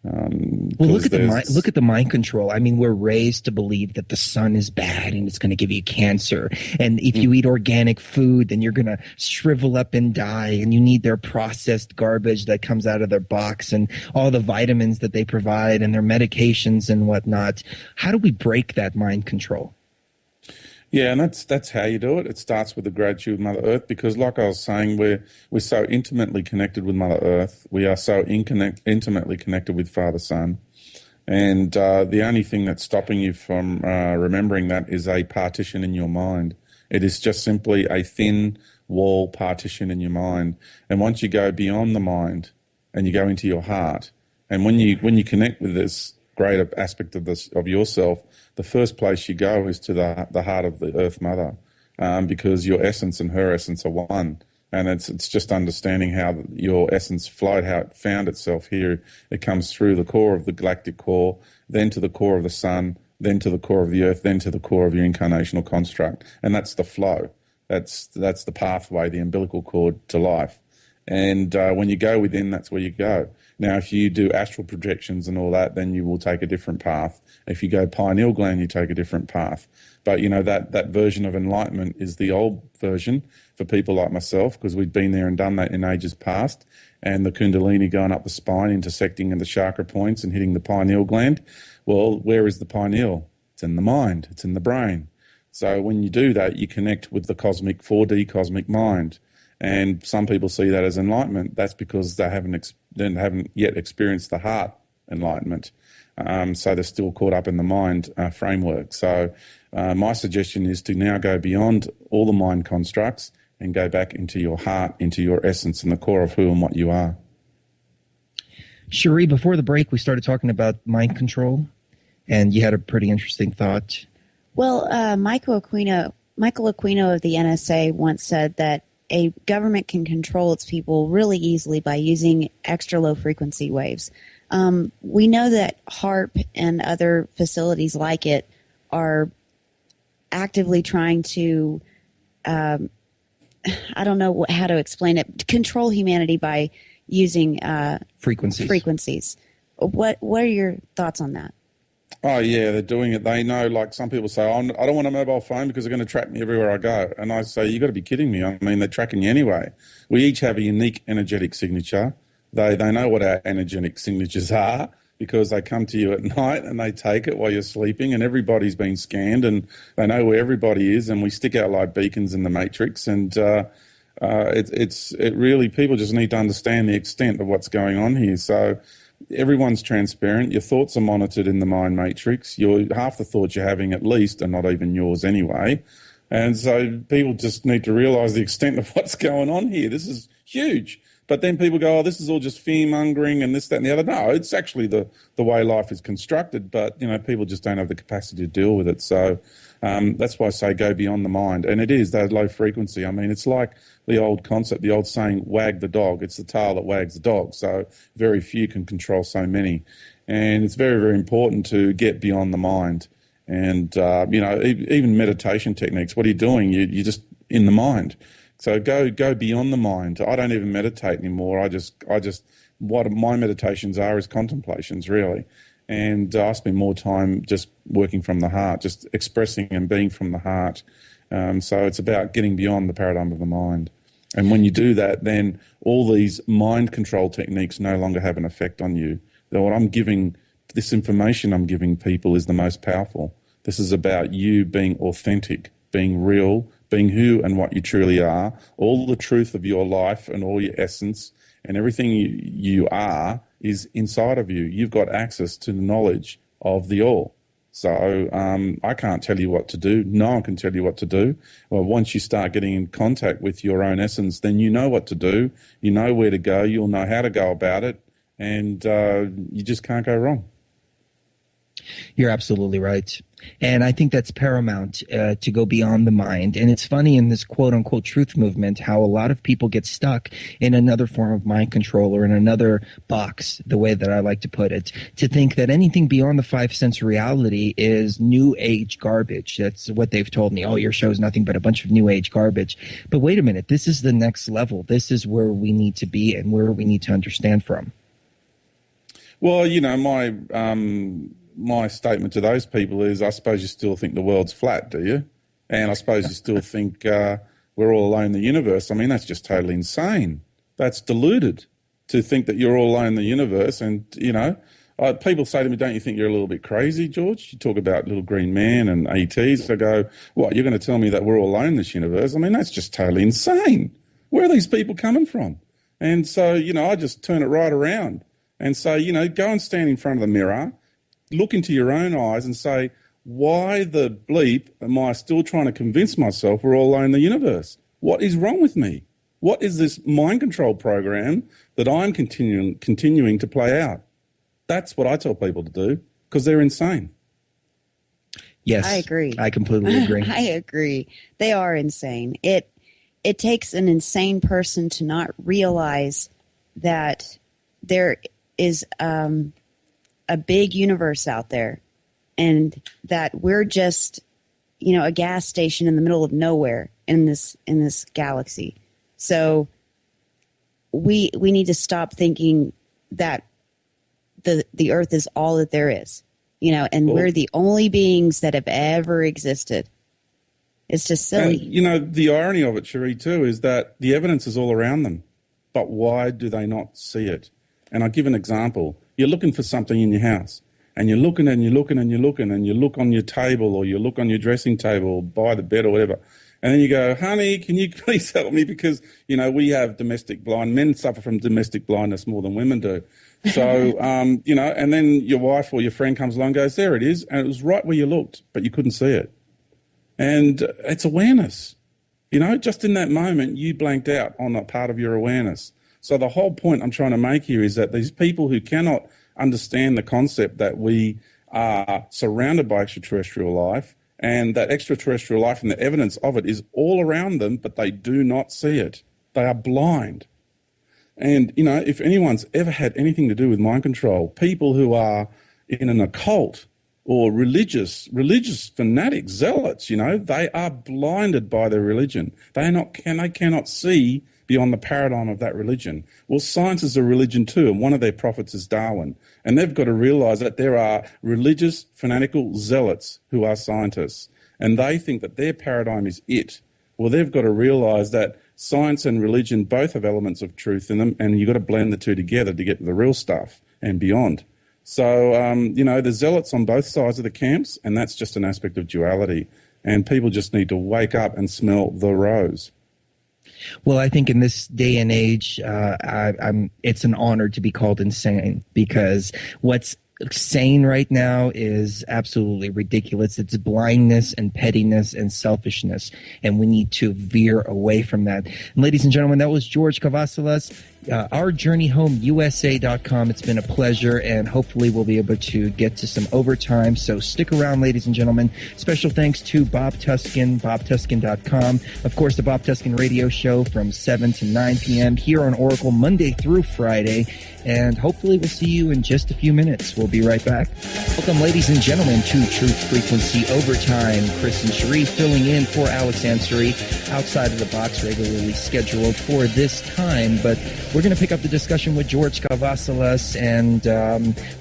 Well, look at the mind control. I mean, we're raised to believe that the sun is bad and it's going to give you cancer. And if you eat organic food, then you're going to shrivel up and die. And you need their processed garbage that comes out of their box and all the vitamins that they provide and their medications and whatnot. How do we break that mind control? Yeah, and that's how you do it. It starts with the gratitude of Mother Earth, because, like I was saying, we're so intimately connected with Mother Earth. We are so intimately connected with Father Sun, and the only thing that's stopping you from remembering that is a partition in your mind. It is just simply a thin wall partition in your mind. And once you go beyond the mind and you go into your heart, and when you connect with this greater aspect of yourself, the first place you go is to the heart of the Earth Mother, because your essence and her essence are one. And it's just understanding how your essence flowed, how it found itself here. It comes through the core of the galactic core, then to the core of the sun, then to the core of the Earth, then to the core of your incarnational construct. And that's the flow. That's the pathway, the umbilical cord to life. And when you go within, that's where you go. Now, if you do astral projections and all that, then you will take a different path. If you go pineal gland, you take a different path. But, that version of enlightenment is the old version for people like myself, because we've been there and done that in ages past. And the Kundalini going up the spine, intersecting in the chakra points and hitting the pineal gland. Well, where is the pineal? It's in the mind. It's in the brain. So when you do that, you connect with the cosmic 4D cosmic mind. And some people see that as enlightenment. That's because they haven't yet experienced the heart enlightenment. So they're still caught up in the mind framework. So my suggestion is to now go beyond all the mind constructs and go back into your heart, into your essence and the core of who and what you are. Cherie, before the break, we started talking about mind control, and you had a pretty interesting thought. Well, Michael Aquino of the NSA once said that a government can control its people really easily by using extra low frequency waves. We know that HARP and other facilities like it are actively trying to, I don't know how to explain it, control humanity by using frequencies. What are your thoughts on that? Oh, yeah, they're doing it. They know, like some people say, I don't want a mobile phone because they're going to track me everywhere I go. And I say, you got to be kidding me. I mean, they're tracking you anyway. We each have a unique energetic signature. They know what our energetic signatures are because they come to you at night and they take it while you're sleeping, and everybody's been scanned and they know where everybody is, and we stick out like beacons in the matrix. And it really, people just need to understand the extent of what's going on here. So everyone's transparent. Your thoughts are monitored in the mind matrix. Half the thoughts you're having at least are not even yours anyway. And so people just need to realise the extent of what's going on here. This is huge. But then people go, oh, this is all just fear-mongering and this, that and the other. No, it's actually the way life is constructed. But, people just don't have the capacity to deal with it. So that's why I say go beyond the mind. And it is that low frequency. I mean, it's like the old concept, the old saying, wag the dog. It's the tail that wags the dog. So very few can control so many. And it's very, very important to get beyond the mind. And, even meditation techniques, what are you doing? You're just in the mind. So go beyond the mind. I don't even meditate anymore. I just what my meditations are is contemplations, really. And I spend more time just working from the heart, just expressing and being from the heart. So it's about getting beyond the paradigm of the mind. And when you do that, then all these mind control techniques no longer have an effect on you. This information I'm giving people is the most powerful. This is about you being authentic, being real, being who and what you truly are, all the truth of your life and all your essence and everything you are is inside of you. You've got access to the knowledge of the all. So I can't tell you what to do. No one can tell you what to do. Well, once you start getting in contact with your own essence, then you know what to do. You know where to go. You'll know how to go about it. And you just can't go wrong. You're absolutely right. And I think that's paramount to go beyond the mind. And it's funny in this quote-unquote truth movement how a lot of people get stuck in another form of mind control or in another box, the way that I like to put it, to think that anything beyond the five sense reality is new age garbage. That's what they've told me. Oh, your show's nothing but a bunch of new age garbage. But wait a minute. This is the next level. This is where we need to be and where we need to understand from. Well, my statement to those people is, I suppose you still think the world's flat, do you? And I suppose you still think we're all alone in the universe. I mean, that's just totally insane. That's deluded to think that you're all alone in the universe. And, people say to me, don't you think you're a little bit crazy, George? You talk about little green man and ETs. I go, what, you're going to tell me that we're all alone in this universe? I mean, that's just totally insane. Where are these people coming from? And so, I just turn it right around and say, go and stand in front of the mirror, look into your own eyes and say, why the bleep am I still trying to convince myself we're all alone in the universe? What is wrong with me? What is this mind control program that I'm continuing to play out? That's what I tell people to do, because they're insane. Yes, I agree. I completely agree. I agree. They are insane. It takes an insane person to not realize that there is a big universe out there, and that we're just, a gas station in the middle of nowhere in this galaxy. So we need to stop thinking that the Earth is all that there is, and we're the only beings that have ever existed. It's just silly. And, the irony of it, Cherie, too, is that the evidence is all around them. But why do they not see it? And I'll give an example. You're looking for something in your house, and you're looking and you're looking and you're looking, and you look on your table or you look on your dressing table or by the bed or whatever. And then you go, honey, can you please help me? Because, we have domestic blind. Men suffer from domestic blindness more than women do. So, and then your wife or your friend comes along and goes, there it is. And it was right where you looked, but you couldn't see it. And it's awareness. Just in that moment, you blanked out on a part of your awareness. So the whole point I'm trying to make here is that these people who cannot understand the concept that we are surrounded by extraterrestrial life, and that extraterrestrial life and the evidence of it is all around them, but they do not see it. They are blind. And, if anyone's ever had anything to do with mind control, people who are in an occult or religious fanatics, zealots, they are blinded by their religion. They cannot see beyond the paradigm of that religion. Well, science is a religion too, and one of their prophets is Darwin. And they've got to realize that there are religious, fanatical zealots who are scientists, and they think that their paradigm is it. Well, they've got to realize that science and religion both have elements of truth in them, and you've got to blend the two together to get to the real stuff and beyond. So, there's zealots on both sides of the camps, and that's just an aspect of duality. And people just need to wake up and smell the rose. Well, I think in this day and age, it's an honor to be called insane, because what's sane right now is absolutely ridiculous. It's blindness and pettiness and selfishness, and we need to veer away from that. And ladies and gentlemen, that was George Kavassilas. OurJourneyHomeUSA.com. It's been a pleasure, and hopefully we'll be able to get to some overtime. So stick around, ladies and gentlemen. Special thanks to Bob Tuskin, BobTuskin.com. Of course, the Bob Tuskin Radio Show from 7 to 9 p.m. here on Oracle, Monday through Friday. And hopefully we'll see you in just a few minutes. We'll be right back. Welcome, ladies and gentlemen, to Truth Frequency Overtime. Chris and Cherie filling in for Alex Ansary, outside of the box, regularly scheduled for this time. But we're going to pick up the discussion with George Kavassilas and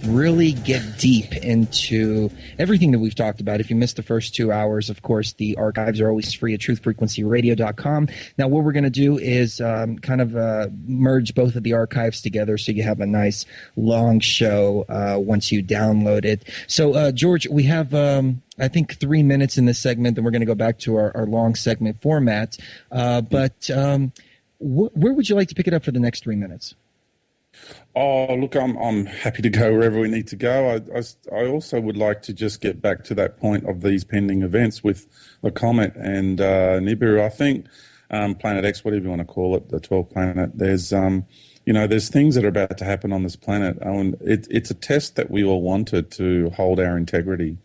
really get deep into everything that we've talked about. If you missed the first 2 hours, of course, the archives are always free at truthfrequencyradio.com. Now, what we're going to do is merge both of the archives together so you have a nice long show once you download it. So, George, we have I think 3 minutes in this segment, then we're going to go back to our long segment format. Where would you like to pick it up for the next 3 minutes? Oh, look, I'm happy to go wherever we need to go. I also would like to just get back to that point of these pending events with the comet and Nibiru. I think Planet X, whatever you want to call it, the 12th planet, there's things that are about to happen on this planet. It's a test that we all wanted to hold our integrity.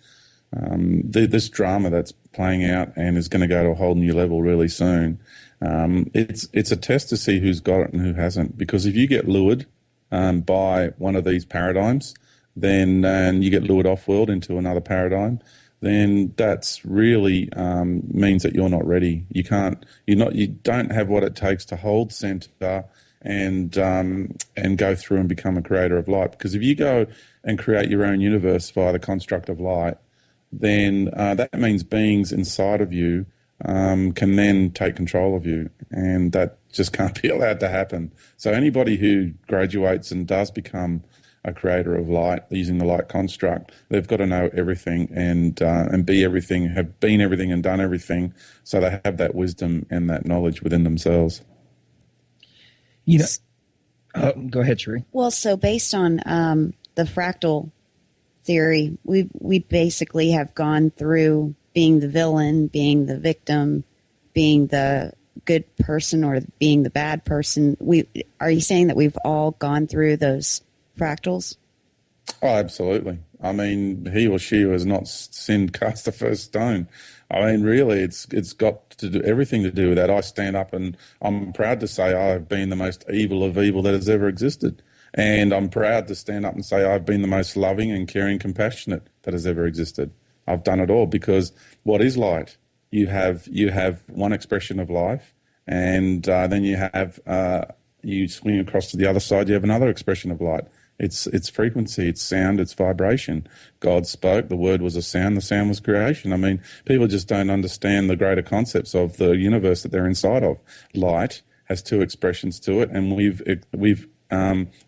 This drama that's playing out and is going to go to a whole new level really soon. It's a test to see who's got it and who hasn't. Because if you get lured by one of these paradigms, then you get lured off-world into another paradigm, then that's really means that you're not ready. You don't have what it takes to hold center and go through and become a creator of light. Because if you go and create your own universe via the construct of light, then that means beings inside of you can then take control of you, and that just can't be allowed to happen. So anybody who graduates and does become a creator of light using the light construct, they've got to know everything and be everything, have been everything and done everything, so they have that wisdom and that knowledge within themselves. You know, go ahead, Sheree. Well, so based on the fractal theory, we basically have gone through being the villain, being the victim, being the good person, or being the bad person. Are you saying that we've all gone through those fractals? Oh, absolutely. I mean, he or she who has not sinned cast the first stone. I mean, really, it's got to do everything to do with that. I stand up and I'm proud to say I've been the most evil of evil that has ever existed. And I'm proud to stand up and say I've been the most loving and caring, compassionate that has ever existed. I've done it all, because what is light? You have one expression of life, and then you swing across to the other side, you have another expression of light. It's frequency, it's sound, it's vibration. God spoke, the word was a sound, the sound was creation. I mean, people just don't understand the greater concepts of the universe that they're inside of. Light has two expressions to it, and we've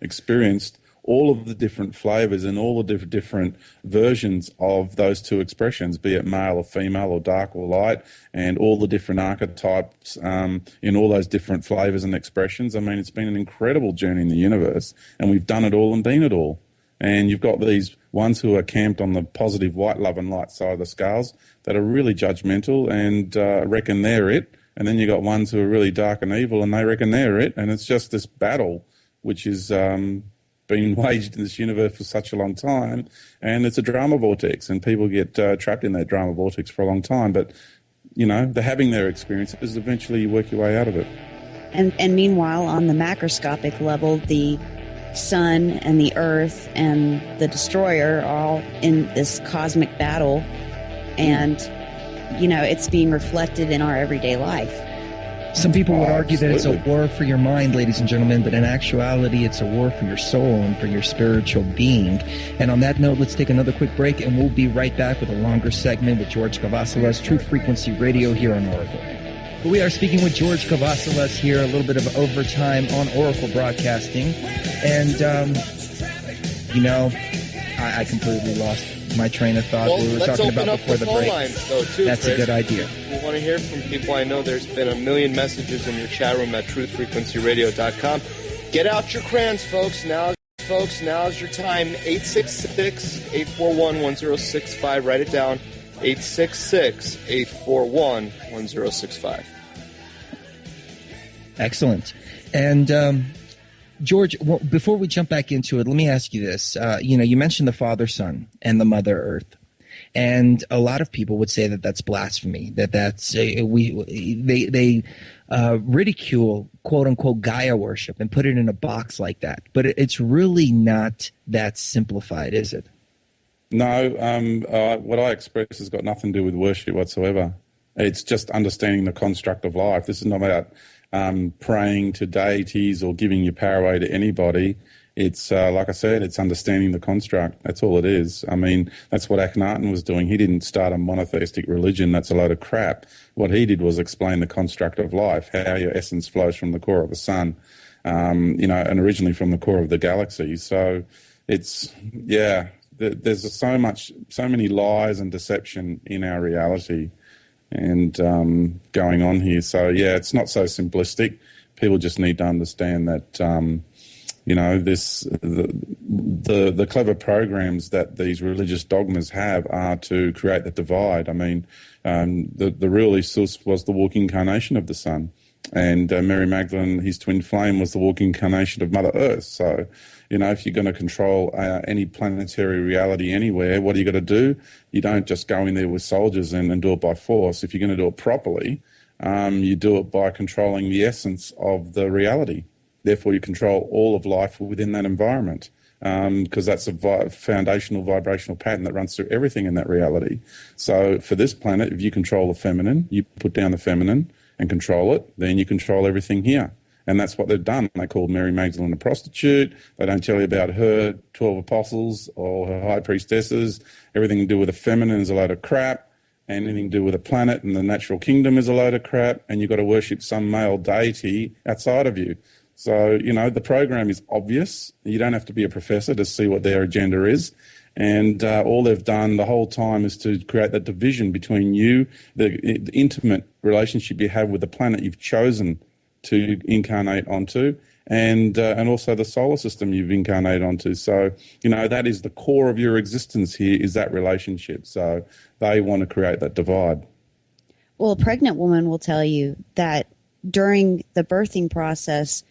experienced all of the different flavors and all the different versions of those two expressions, be it male or female or dark or light, and all the different archetypes in all those different flavors and expressions. I mean, it's been an incredible journey in the universe, and we've done it all and been it all. And you've got these ones who are camped on the positive white, love and light side of the scales that are really judgmental and reckon they're it. And then you've got ones who are really dark and evil and they reckon they're it. And it's just this battle which is been waged in this universe for such a long time, and it's a drama vortex, and people get trapped in that drama vortex for a long time. But you know, they're having their experiences. Eventually, you work your way out of it. And meanwhile, on the macroscopic level, the sun and the earth and the destroyer are all in this cosmic battle, and you know, it's being reflected in our everyday life. Some people would argue that it's a Absolutely. war for your mind, ladies and gentlemen, but in actuality, it's a war for your soul and for your spiritual being. And on that note, let's take another quick break, and we'll be right back with a longer segment with George Kavassilas, Truth Frequency Radio here on Oracle. We are speaking with George Kavassilas here, a little bit of overtime on Oracle Broadcasting. And, you know, I completely lost my train of thought. Well, We were let's talking open about up before the the phone break. lines, though, too, That's Chris. a good idea. We want to hear from people. I know there's been a million messages in your chat room at truthfrequencyradio.com. Get out your crayons, folks. Now's your time. 866-841-1065. Write it down. 866-841-1065. Excellent. And George, well, before we jump back into it, let me ask you this. You know, you mentioned the Father, Son, and the Mother Earth. And a lot of people would say that that's blasphemy, that's they ridicule, quote unquote, Gaia worship and put it in a box like that. But it's really not that simplified, is it? No, what I express has got nothing to do with worship whatsoever. It's just understanding the construct of life. This is not about praying to deities or giving your power away to anybody. It's, like I said, it's understanding the construct. That's all it is. I mean, that's what Akhenaten was doing. He didn't start a monotheistic religion. That's a load of crap. What he did was explain the construct of life, how your essence flows from the core of the sun, you know, and originally from the core of the galaxy. So it's, yeah, there's so many lies and deception in our reality and going on here. So, yeah, it's not so simplistic. People just need to understand that, you know, the clever programs that these religious dogmas have are to create the divide. I mean, the real Isus was the walking incarnation of the sun, and Mary Magdalene, his twin flame, was the walking incarnation of Mother Earth. So, you know, if you're going to control any planetary reality anywhere, what do you got to do? You don't just go in there with soldiers and do it by force. If you're going to do it properly, you do it by controlling the essence of the reality. Therefore, you control all of life within that environment, because that's a foundational vibrational pattern that runs through everything in that reality. So for this planet, if you control the feminine, you put down the feminine and control it, then you control everything here. And that's what they've done. They called Mary Magdalene a prostitute. They don't tell you about her 12 apostles or her high priestesses. Everything to do with the feminine is a load of crap. Anything to do with the planet and the natural kingdom is a load of crap. And you've got to worship some male deity outside of you. So, the program is obvious. You don't have to be a professor to see what their agenda is. And all they've done the whole time is to create that division between you, the intimate relationship you have with the planet you've chosen to incarnate onto, and also the solar system you've incarnated onto. So, that is the core of your existence here, is that relationship. So they want to create that divide. Well, a pregnant woman will tell you that during the birthing process,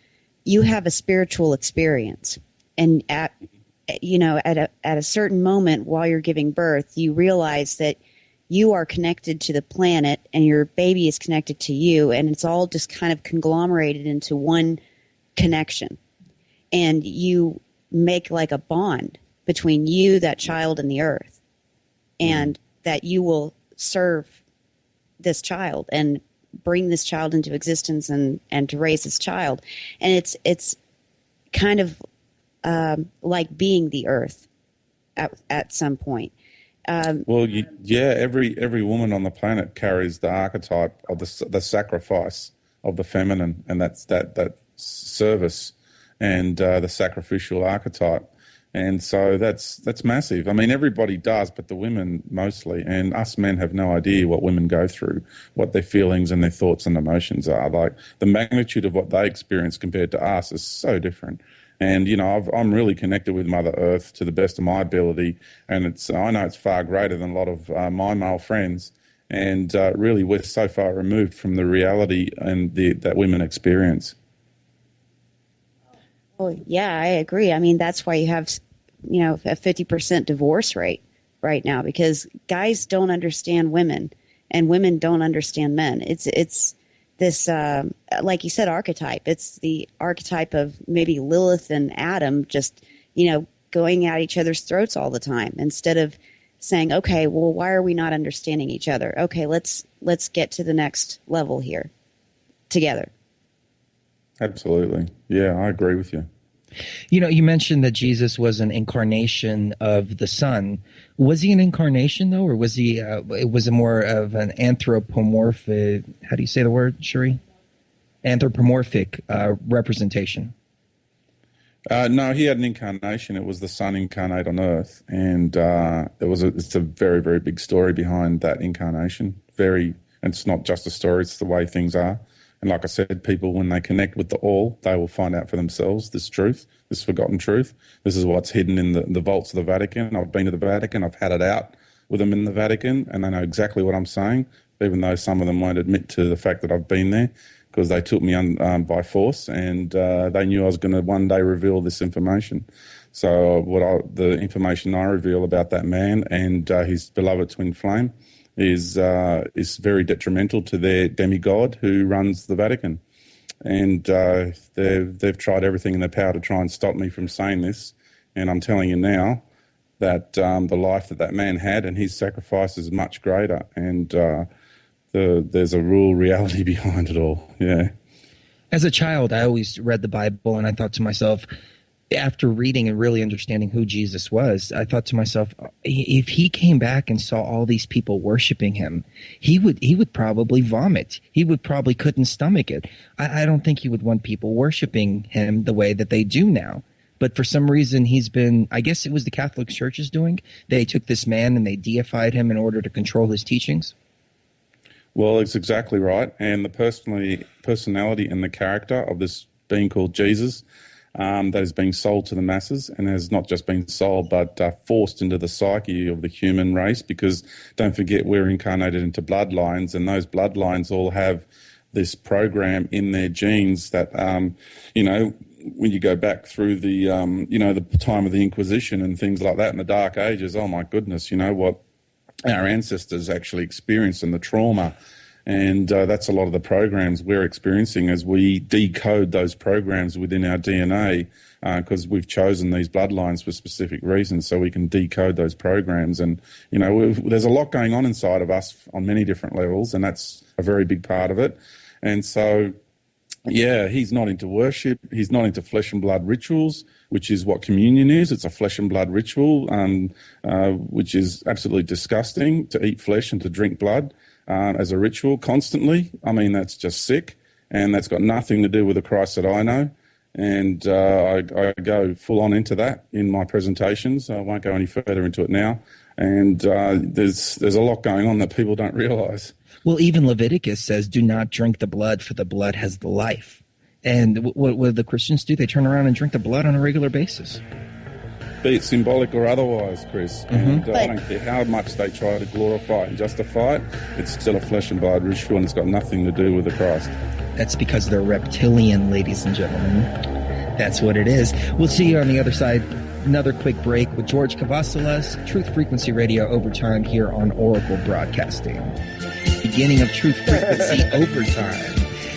you have a spiritual experience. And at a certain moment while you're giving birth, you realize that you are connected to the planet and your baby is connected to you, and it's all just kind of conglomerated into one connection. And you make like a bond between you, that child, and the earth, and that you will serve this child and bring this child into existence and to raise this child. And it's kind of like being the earth at some point. Every woman on the planet carries the archetype of the sacrifice of the feminine, and that's that service and the sacrificial archetype. And so that's massive. I mean, everybody does, but the women mostly. And us men have no idea what women go through, what their feelings and their thoughts and emotions are. Like, the magnitude of what they experience compared to us is so different. And, I'm really connected with Mother Earth to the best of my ability. And I know it's far greater than a lot of my male friends. And really, we're so far removed from the reality and that women experience. Well, yeah, I agree. I mean, that's why you have, a 50% divorce rate right now, because guys don't understand women and women don't understand men. It's this, like you said, archetype. It's the archetype of maybe Lilith and Adam just, going at each other's throats all the time, instead of saying, okay, well, why are we not understanding each other? Okay, let's get to the next level here together. Absolutely. Yeah, I agree with you. You mentioned that Jesus was an incarnation of the Son. Was he an incarnation, though, or was he? Was it more of an anthropomorphic? How do you say the word, Sheree? Anthropomorphic representation. No, he had an incarnation. It was the Son incarnate on Earth, and it's a very, very big story behind that incarnation. And it's not just a story; it's the way things are. And like I said, people, when they connect with the all, they will find out for themselves this truth, this forgotten truth. This is what's hidden in the vaults of the Vatican. I've been to the Vatican. I've had it out with them in the Vatican, and they know exactly what I'm saying, even though some of them won't admit to the fact that I've been there, because they took me by force, and they knew I was going to one day reveal this information. So the information I reveal about that man and his beloved twin flame is very detrimental to their demigod who runs the Vatican. And they've tried everything in their power to try and stop me from saying this. And I'm telling you now that the life that man had and his sacrifice is much greater. And there's a real reality behind it all. Yeah. As a child, I always read the Bible, and I thought to myself, after reading and really understanding who Jesus was, I thought to myself, if he came back and saw all these people worshiping him, he would probably vomit. He would probably couldn't stomach it. I don't think he would want people worshiping him the way that they do now. But for some reason, I guess it was the Catholic Church's doing. They took this man and they deified him in order to control his teachings. Well, it's exactly right. And the personality and the character of this being called Jesus, that is being sold to the masses, and has not just been sold but forced into the psyche of the human race, because don't forget, we're incarnated into bloodlines, and those bloodlines all have this program in their genes that, when you go back through the, the time of the Inquisition and things like that in the Dark Ages, oh my goodness, what our ancestors actually experienced and the trauma. And that's a lot of the programs we're experiencing as we decode those programs within our DNA, because we've chosen these bloodlines for specific reasons, so we can decode those programs. And, there's a lot going on inside of us on many different levels, and that's a very big part of it. And so Yeah, he's not into worship. He's not into flesh and blood rituals, which is what communion is. It's a flesh and blood ritual, which is absolutely disgusting, to eat flesh and to drink blood as a ritual constantly. I mean, that's just sick, and that's got nothing to do with the Christ that I know. And I go full on into that in my presentations. I won't go any further into it now. And there's a lot going on that people don't realise. Well, even Leviticus says, do not drink the blood, for the blood has the life. And what do the Christians do? They turn around and drink the blood on a regular basis. Be it symbolic or otherwise, Chris. And I don't care how much they try to glorify it and justify it, it's still a flesh and blood ritual, and it's got nothing to do with the Christ. That's because they're reptilian, ladies and gentlemen. That's what it is. We'll see you on the other side. Another quick break with George Kavassilas, Truth Frequency Radio Overtime here on Oracle Broadcasting. Beginning of Truth Frequency Overtime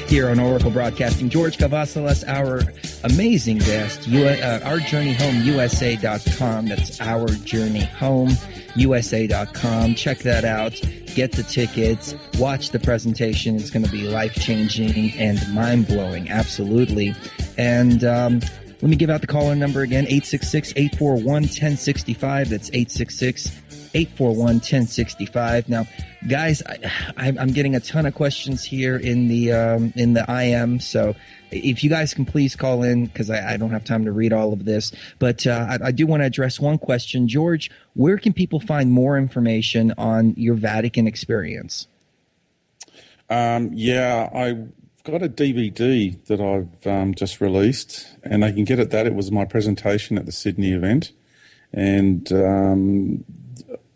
here on Oracle Broadcasting. George Kavassilas, our amazing guest, ourjourneyhomeusa.com. That's ourjourneyhomeusa.com. Check that out. Get the tickets. Watch the presentation. It's going to be life-changing and mind-blowing. Absolutely. And let me give out the caller number again, 866-841-1065. That's 866-841-1065. Now, guys, I'm getting a ton of questions here in the IM, so if you guys can please call in, because I don't have time to read all of this, but I do want to address one question. George, where can people find more information on your Vatican experience? Yeah, I've got a DVD that I've just released, and they can get it. It was my presentation at the Sydney event, and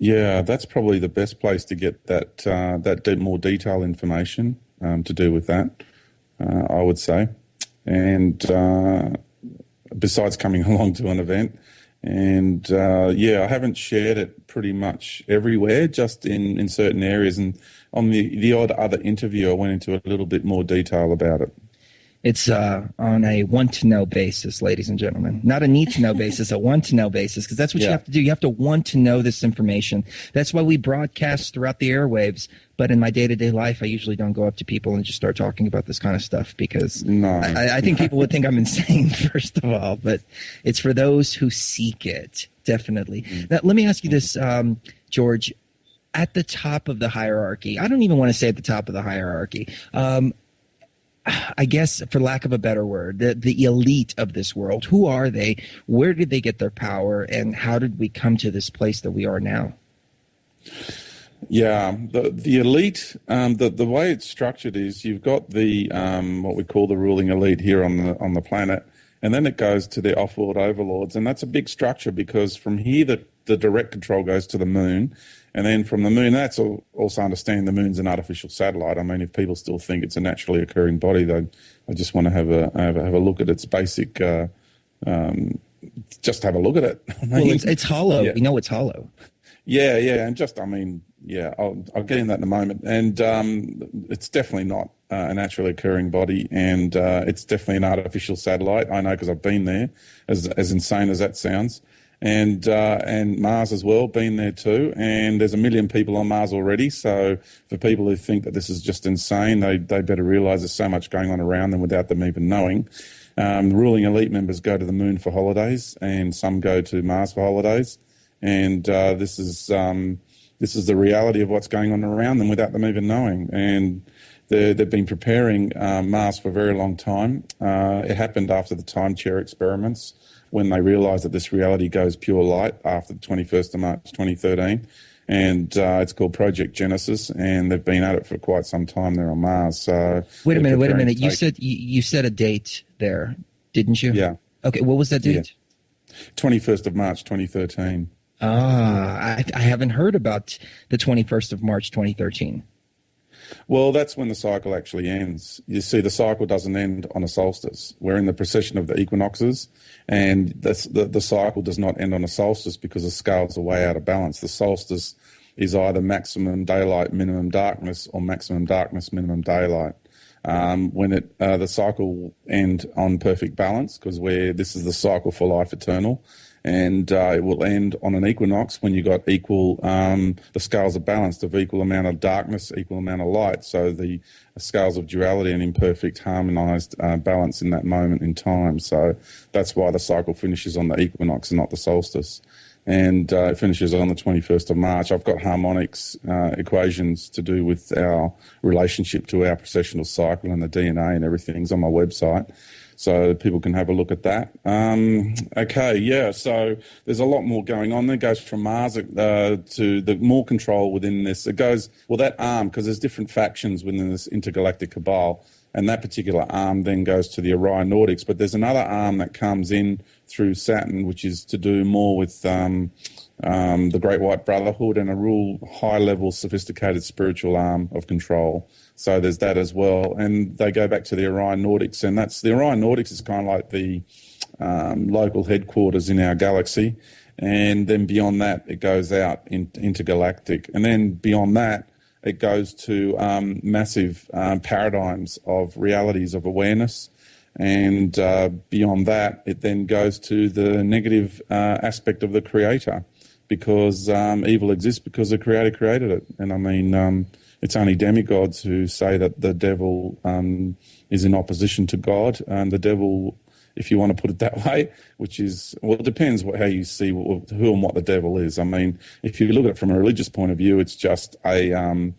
yeah, that's probably the best place to get that more detailed information to do with that, I would say. And besides coming along to an event, and yeah, I haven't shared it pretty much everywhere, just in certain areas. And on the odd other interview, I went into a little bit more detail about it. It's on a want-to-know basis, ladies and gentlemen. Not a need-to-know basis, a want-to-know basis, because that's what you have to do. You have to want to know this information. That's why we broadcast throughout the airwaves. But in my day-to-day life, I usually don't go up to people and just start talking about this kind of stuff, because I think people would think I'm insane, first of all. But it's for those who seek it, definitely. Now, let me ask you this, George. At the top of the hierarchy, I don't even want to say at the top of the hierarchy, I guess, for lack of a better word, the elite of this world, who are they? Where did they get their power? And how did we come to this place that we are now? Yeah, the elite, the way it's structured is you've got the what we call the ruling elite here on the planet, and then it goes to the off-world overlords, and that's a big structure, because from here the direct control goes to the moon. And then from the moon, that's also understanding the moon's an artificial satellite. I mean, if people still think it's a naturally occurring body, I just want to have a look at its basic. Just have a look at it. I mean, well, it's hollow. Yeah. We know it's hollow. Yeah, and just, I mean, yeah, I'll get in that in a moment. And it's definitely not a naturally occurring body, and it's definitely an artificial satellite. I know, because I've been there, as insane as that sounds. And Mars as well, been there too. And there's 1 million people on Mars already. So for people who think that this is just insane, they better realise there's so much going on around them without them even knowing. The ruling elite members go to the moon for holidays, and some go to Mars for holidays. And this is the reality of what's going on around them without them even knowing. And they've been preparing Mars for a very long time. It happened after the time chair experiments, when they realised that this reality goes pure light, after the 21st of March 2013. And it's called Project Genesis, and they've been at it for quite some time there on Mars. So wait a minute. You said a date there, didn't you? Yeah. Okay, what was that date? Yeah. 21st of March 2013. I haven't heard about the 21st of March 2013. Well, that's when the cycle actually ends. You see, the cycle doesn't end on a solstice. We're in the precession of the equinoxes, and the cycle does not end on a solstice, because the scales are way out of balance. The solstice is either maximum daylight, minimum darkness, or maximum darkness, minimum daylight. When the cycle will end on perfect balance, because this is the cycle for life eternal, and it will end on an equinox when you got equal, the scales are balanced of equal amount of darkness, equal amount of light. So the scales of duality and imperfect harmonized balance in that moment in time. So that's why the cycle finishes on the equinox and not the solstice. And it finishes on the 21st of March. I've got harmonics equations to do with our relationship to our precessional cycle and the DNA and everything's on my website. So people can have a look at that. Okay, yeah, so there's a lot more going on there. It goes from Mars to the more control within this. It goes, well, that arm, because there's different factions within this intergalactic cabal, and that particular arm then goes to the Orion Nordics. But there's another arm that comes in through Saturn, which is to do more with the Great White Brotherhood and a real high-level, sophisticated spiritual arm of control. So there's that as well. And they go back to the Orion Nordics, and that's the Orion Nordics is kind of like the local headquarters in our galaxy. And then beyond that, it goes out intergalactic. And then beyond that, it goes to massive paradigms of realities of awareness. And beyond that, it then goes to the negative aspect of the creator, because evil exists because the creator created it. And I mean, it's only demigods who say that the devil is in opposition to God. And the devil, if you want to put it that way, which is, well, it depends how you see who and what the devil is. I mean, if you look at it from a religious point of view, it's just a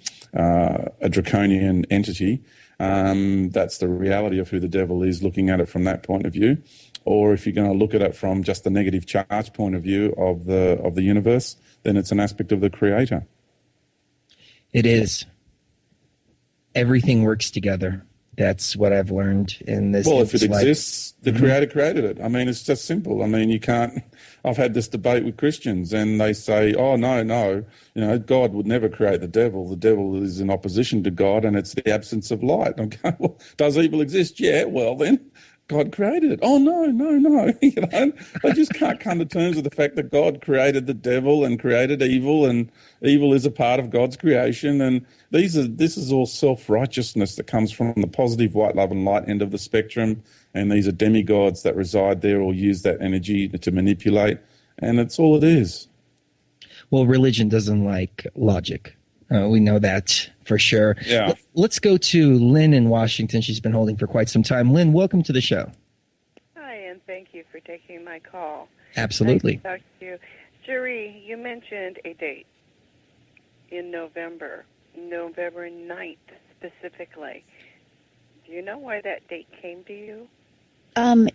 draconian entity. That's the reality of who the devil is, looking at it from that point of view. Or if you're going to look at it from just the negative charge point of view of the universe, then it's an aspect of the creator. It is. Everything works together. That's what I've learned in this. Well, if it exists, the creator created it. I mean, it's just simple. I mean, you can't. I've had this debate with Christians, and they say, "Oh, no, you know, God would never create the devil. The devil is in opposition to God, and it's the absence of light." I'm going, well, does evil exist? Yeah. Well, then God created it. Oh, no. You know, they just can't come to terms with the fact that God created the devil and created evil, and evil is a part of God's creation. And this is all self-righteousness that comes from the positive white love and light end of the spectrum. And these are demigods that reside there or use that energy to manipulate. And it's all it is. Well, religion doesn't like logic. We know that for sure. Yeah. Let's go to Lynn in Washington. She's been holding for quite some time. Lynn, welcome to the show. Hi, and thank you for taking my call. Absolutely. Nice to talk to you. Cherie, you mentioned a date in November 9th specifically. Do you know why that date came to you?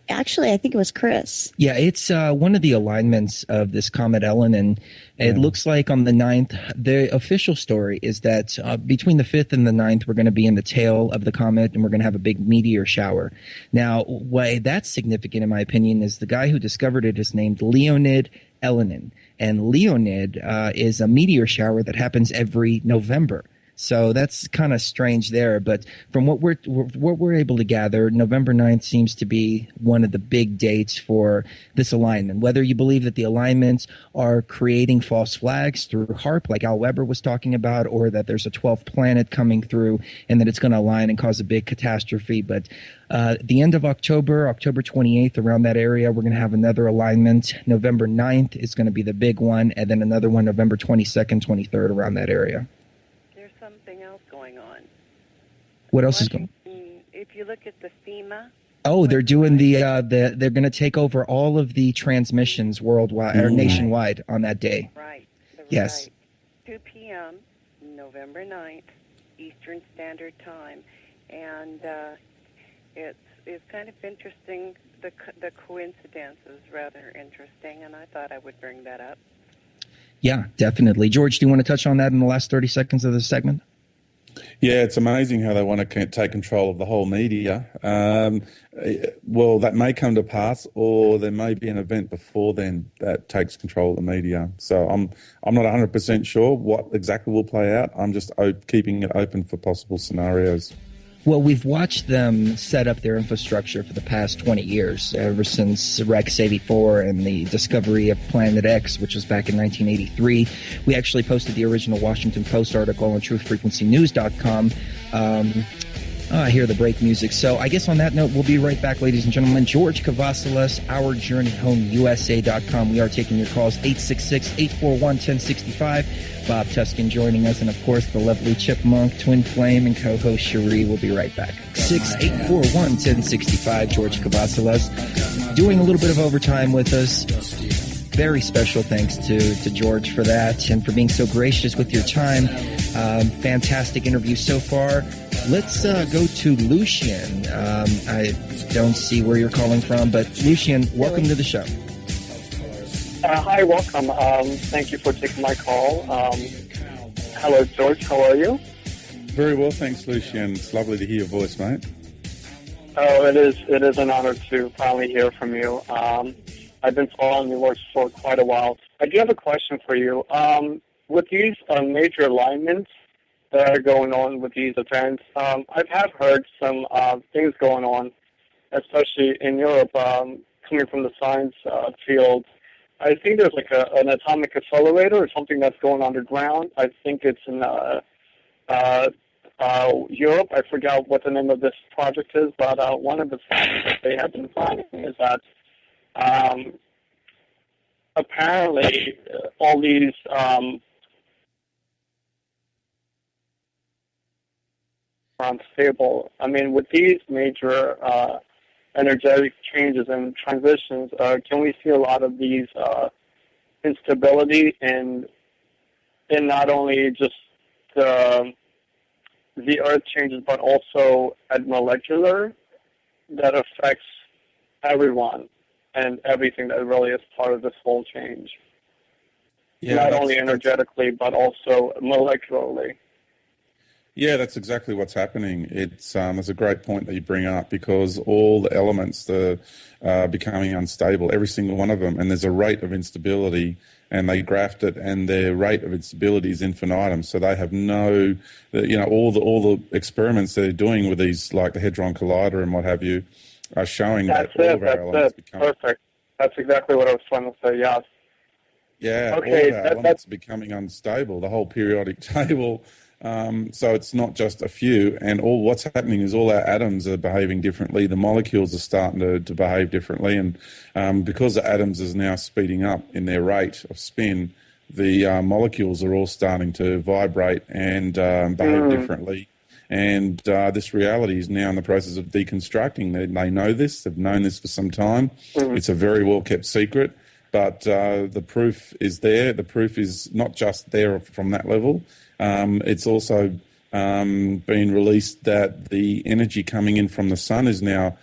Actually, I think it was Chris. Yeah, it's one of the alignments of this comet Ellen, and it looks like on the 9th, the official story is that between the 5th and the 9th, we're going to be in the tail of the comet, and we're going to have a big meteor shower. Now, why that's significant, in my opinion, is the guy who discovered it is named Leonid Elenin, and Leonid is a meteor shower that happens every November. So that's kind of strange there, but from what we're able to gather, November 9th seems to be one of the big dates for this alignment. Whether you believe that the alignments are creating false flags through HARP, like Al Weber was talking about, or that there's a 12th planet coming through and that it's going to align and cause a big catastrophe. But the end of October 28th, around that area, we're going to have another alignment. November 9th is going to be the big one, and then another one November 22nd, 23rd, around that area. Something else going on. What else is going on? If you look at the FEMA. Oh, they're doing they're going to take over all of the transmissions worldwide or nationwide on that day. Right. Yes. Right. 2 p.m. November 9th, Eastern Standard Time, and it's kind of interesting. The coincidence is rather interesting, and I thought I would bring that up. Yeah, definitely. George, do you want to touch on that in the last 30 seconds of this segment? Yeah, it's amazing how they want to take control of the whole media. Well, that may come to pass, or there may be an event before then that takes control of the media. So I'm not 100% sure what exactly will play out. I'm just keeping it open for possible scenarios. Well, we've watched them set up their infrastructure for the past 20 years, ever since Rex 84 and the discovery of Planet X, which was back in 1983. We actually posted the original Washington Post article on truthfrequencynews.com I hear the break music. So I guess on that note, we'll be right back, ladies and gentlemen. George Kavassilas, OurJourneyHomeUSA.com. We are taking your calls, 866-841-1065. Bob Tuskin joining us, and of course, the lovely Chipmunk, Twin Flame, and co-host Cherie. We'll be right back. 6-841-1065, George Kavassilas, doing a little bit of overtime with us. Very special thanks to George for that and for being so gracious with your time. Fantastic interview so far. Let's go to Lucian. I don't see where you're calling from, but Lucian, welcome to the show. Hi, welcome. Thank you for taking my call. Hello, George. How are you? Very well, thanks, Lucian. It's lovely to hear your voice, mate. Oh, it is an honor to finally hear from you. I've been following your work for quite a while. I do have a question for you. With these major alignments that are going on with these events, I have heard some things going on, especially in Europe, coming from the science field. I think there's like an atomic accelerator or something that's going underground. I think it's in Europe. I forgot what the name of this project is, but one of the things that they have been finding is that apparently all these unstable. I mean, with these major energetic changes and transitions, can we see a lot of these instability in not only just the Earth changes, but also at molecular that affects everyone and everything that really is part of this whole change? Yeah, not only energetically, but also molecularly. Yeah, that's exactly what's happening. It's a great point that you bring up, because all the elements are becoming unstable, every single one of them, and there's a rate of instability, and they graphed it, and their rate of instability is infinitum. So they have no, all the experiments they're doing with these, like the Hadron Collider and what have you, are showing that all of our elements become perfect. That's exactly what I was trying to say. Yes. Yeah, okay, all of our elements are becoming unstable. The whole periodic table. So it's not just a few, and what's happening is all our atoms are behaving differently. The molecules are starting to behave differently, and because the atoms is now speeding up in their rate of spin, the molecules are all starting to vibrate and behave differently. And this reality is now in the process of deconstructing. They know this. They've known this for some time. It's a very well-kept secret, but the proof is there. The proof is not just there from that level. It's also been released that the energy coming in from the sun is now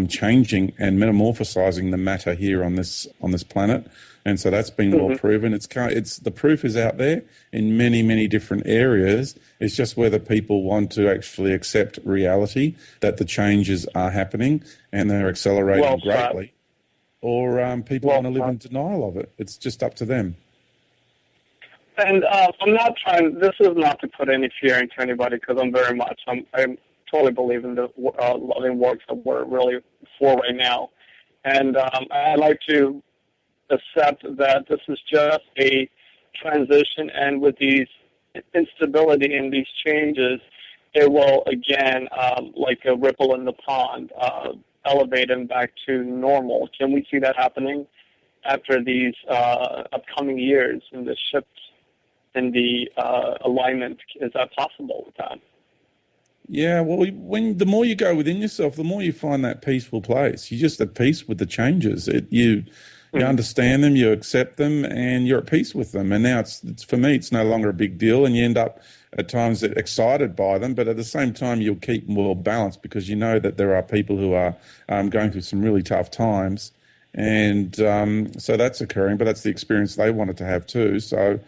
changing and metamorphosizing the matter here on this planet, and so that's been well proven. It's the proof is out there in many, many different areas. It's just whether people want to actually accept reality that the changes are happening and they're accelerating greatly, or people want to live in denial of it. It's just up to them. And I'm not trying. This is not to put any fear into anybody, because I'm totally believe in the loving works that we're really for right now, and I like to accept that this is just a transition, and with these instability and these changes, it will again, like a ripple in the pond, elevate them back to normal. Can we see that happening after these upcoming years in the shifts in the alignment? Is that possible with that? Yeah, well, the more you go within yourself, the more you find that peaceful place. You're just at peace with the changes. You understand them, you accept them, and you're at peace with them. And now it's for me, it's no longer a big deal, and you end up at times excited by them, but at the same time, you'll keep well balanced, because you know that there are people who are going through some really tough times, and so that's occurring. But that's the experience they wanted to have too. So.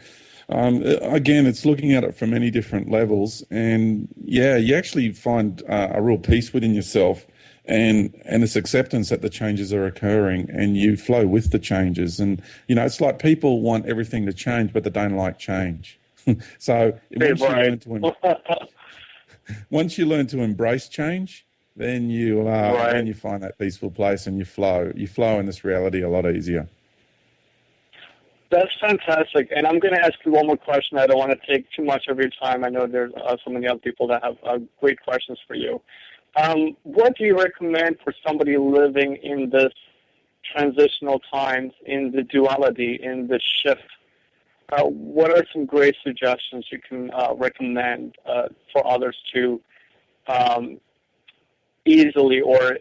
Again, it's looking at it from many different levels, and yeah, you actually find a real peace within yourself, and this acceptance that the changes are occurring, and you flow with the changes. And it's like people want everything to change, but they don't like change. So once you learn to embrace change, then you find that peaceful place, and you flow in this reality a lot easier. That's fantastic. And I'm going to ask you one more question. I don't want to take too much of your time. I know there's so many other people that have great questions for you. What do you recommend for somebody living in this transitional times, in the duality, in the shift? What are some great suggestions you can recommend for others to easily or,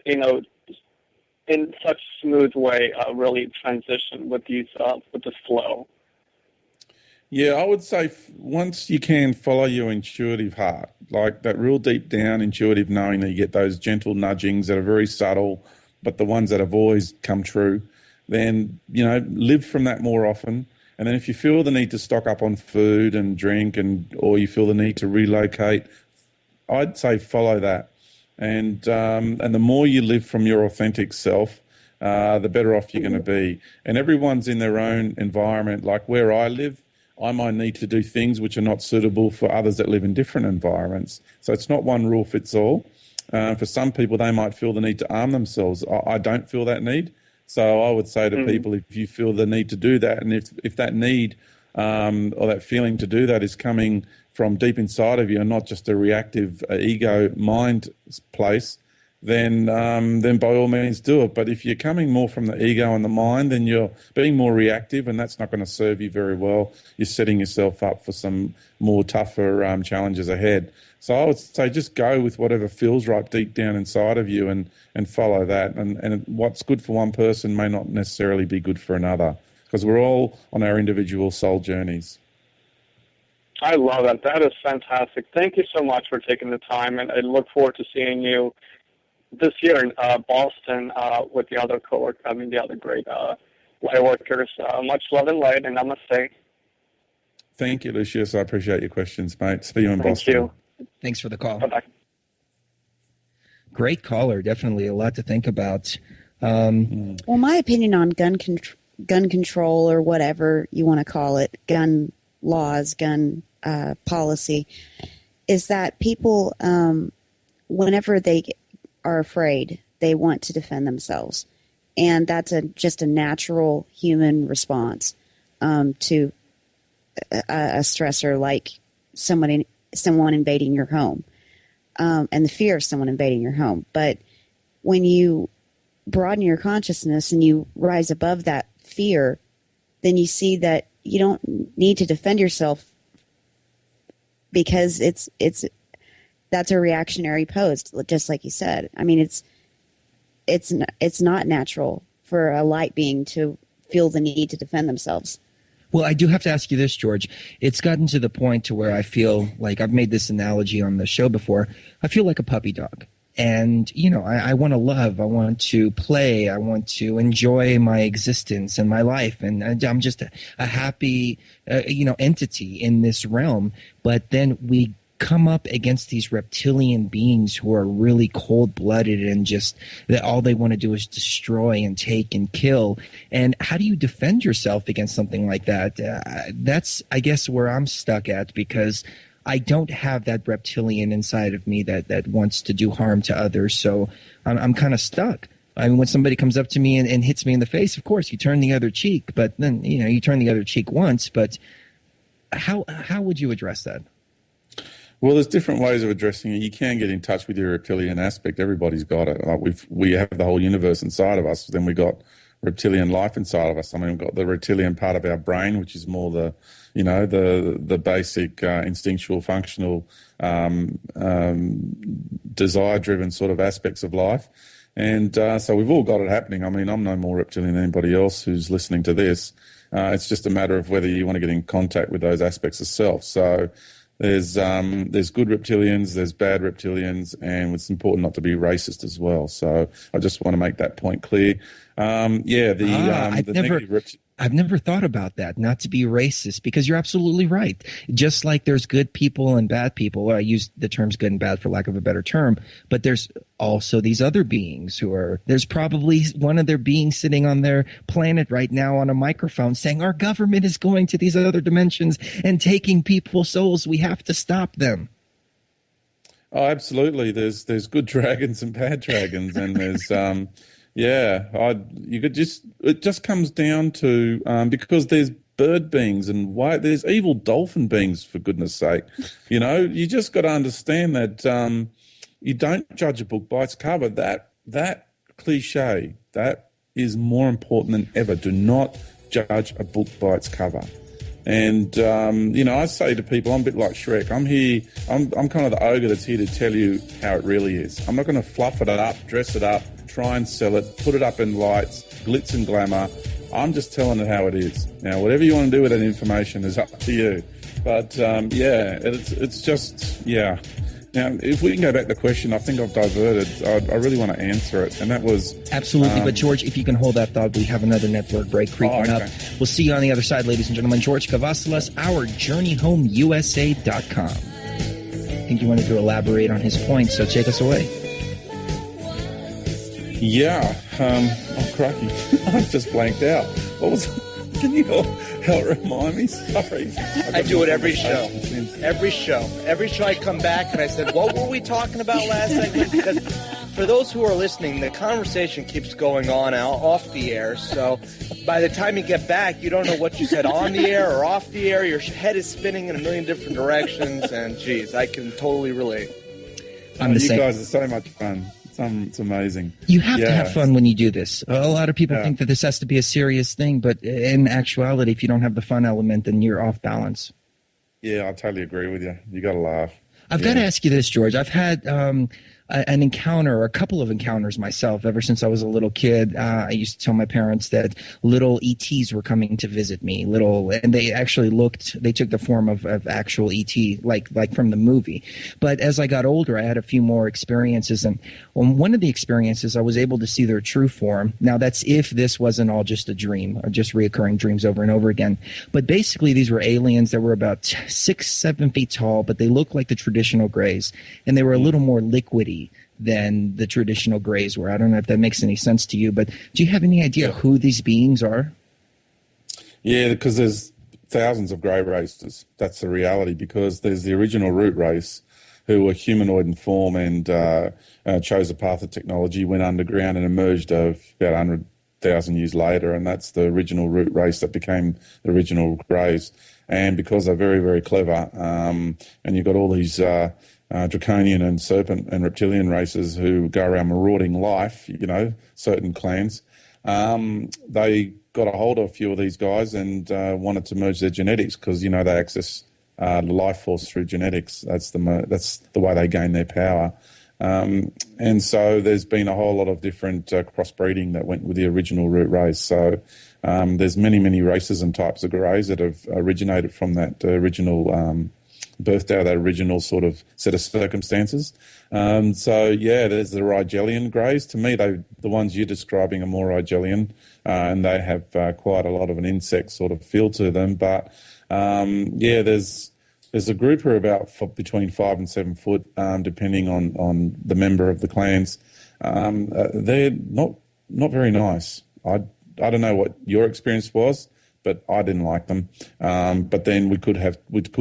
in such a smooth way, really transition with these with this flow? Yeah, I would say once you can follow your intuitive heart, like that real deep down intuitive knowing that you get those gentle nudgings that are very subtle, but the ones that have always come true, then, live from that more often. And then if you feel the need to stock up on food and drink or you feel the need to relocate, I'd say follow that. And the more you live from your authentic self, the better off you're going to be. And everyone's in their own environment. Like where I live, I might need to do things which are not suitable for others that live in different environments. So it's not one rule fits all. For some people, they might feel the need to arm themselves. I don't feel that need. So I would say to people, if you feel the need to do that, and if that need or that feeling to do that is coming from deep inside of you and not just a reactive ego mind place, then by all means do it. But if you're coming more from the ego and the mind, then you're being more reactive, and that's not going to serve you very well. You're setting yourself up for some more tougher challenges ahead. So I would say just go with whatever feels right deep down inside of you and follow that. And what's good for one person may not necessarily be good for another, because we're all on our individual soul journeys. I love that. That is fantastic. Thank you so much for taking the time, and I look forward to seeing you this year in Boston with the other the other great light workers. Much love and light, and namaste. Thank you, Lucius. I appreciate your questions, mate. See you in Boston. Thank you. Thanks for the call. Bye-bye. Great caller. Definitely a lot to think about. Well, my opinion on gun control, or whatever you want to call it, gun laws, gun policy, is that people, whenever they are afraid, they want to defend themselves. And that's just a natural human response to a stressor like someone invading your home, and the fear of someone invading your home. But when you broaden your consciousness and you rise above that fear, then you see that you don't need to defend yourself, because that's a reactionary pose, just like you said. I mean, it's not natural for a light being to feel the need to defend themselves. Well, I do have to ask you this, George. It's gotten to the point to where I feel like, I've made this analogy on the show before, I feel like a puppy dog. And, I want to love, I want to play, I want to enjoy my existence and my life. And I'm just a happy, entity in this realm. But then we come up against these reptilian beings who are really cold-blooded and just that all they want to do is destroy and take and kill. And how do you defend yourself against something like that? That's, I guess, where I'm stuck at, because I don't have that reptilian inside of me that wants to do harm to others. So I'm kind of stuck. I mean, when somebody comes up to me and hits me in the face, of course, you turn the other cheek. But then, you turn the other cheek once. But how would you address that? Well, there's different ways of addressing it. You can get in touch with your reptilian aspect. Everybody's got it. Like we have the whole universe inside of us. Then we got reptilian life inside of us. I mean, we've got the reptilian part of our brain, which is more the basic instinctual, functional, desire-driven sort of aspects of life. And so we've all got it happening. I mean, I'm no more reptilian than anybody else who's listening to this. It's just a matter of whether you want to get in contact with those aspects of self. So there's good reptilians, there's bad reptilians, and it's important not to be racist as well. So I just want to make that point clear. I've never thought about that, not to be racist, because you're absolutely right. Just like there's good people and bad people. I use the terms good and bad for lack of a better term, but there's also these other beings there's probably one of their beings sitting on their planet right now on a microphone saying, our government is going to these other dimensions and taking people's souls. We have to stop them. Oh, absolutely. There's good dragons and bad dragons, and there's it just comes down to because there's bird beings and there's evil dolphin beings, for goodness sake. You know, you just got to understand that you don't judge a book by its cover. That cliche, that is more important than ever. Do not judge a book by its cover. And, you know, I say to people, I'm a bit like Shrek. I'm here, I'm kind of the ogre that's here to tell you how it really is. I'm not going to fluff it up, dress it up, try and sell it, put it up in lights, glitz and glamour. I'm just telling it how it is. Now, whatever you want to do with that information is up to you. But, yeah, it's just, yeah. Now, if we can go back to the question, I think I've diverted. I really want to answer it, and that was... Absolutely, but George, if you can hold that thought, we have another network break creeping up. We'll see you on the other side, ladies and gentlemen. George Kavassilas, OurJourneyHomeUSA.com. I think you wanted to elaborate on his point, so take us away. Yeah, oh, crikey. I just blanked out. What was... Can you help remind me? Sorry. I do it every show. Every show. Every show I come back and I said, what were we talking about last segment? Because for those who are listening, the conversation keeps going on off the air. So by the time you get back, you don't know what you said on the air or off the air. Your head is spinning in a million different directions. And, geez, I can totally relate. You guys are so much fun. It's amazing. You have to have fun when you do this. A lot of people think that this has to be a serious thing, but in actuality, if you don't have the fun element, then you're off balance. Yeah, I totally agree with you. You got to laugh. I've got to ask you this, George. I've had an encounter, or a couple of encounters myself, ever since I was a little kid. I used to tell my parents that little ETs were coming to visit me, and they actually they took the form of actual ET, like from the movie. But as I got older, I had a few more experiences, and on one of the experiences, I was able to see their true form. Now, that's if this wasn't all just a dream, or just reoccurring dreams over and over again. But basically, these were aliens that were about 6-7 feet tall, but they looked like the traditional grays, and they were a little more liquidy than the traditional grays were. I don't know if that makes any sense to you, but do you have any idea who these beings are? Yeah, because there's thousands of grey races. That's the reality, because there's the original root race who were humanoid in form and chose a path of technology, went underground and emerged about 100,000 years later, and that's the original root race that became the original greys. And because they're very, very clever, and you've got all these draconian and serpent and reptilian races who go around marauding life, you know, certain clans, they got a hold of a few of these guys and wanted to merge their genetics because, you know, they access the life force through genetics. That's the way they gain their power. And so there's been a whole lot of different crossbreeding that went with the original root race. So there's many, many races and types of greys that have originated from that original birthed out of that original sort of set of circumstances. So, yeah, there's the Rigelian greys. To me, the ones you're describing are more Rigelian, and they have quite a lot of an insect sort of feel to them. But, yeah, there's a group who are about between 5 and 7 foot, depending on the member of the clans. They're not very nice. I don't know what your experience was, but I didn't like them. But then we could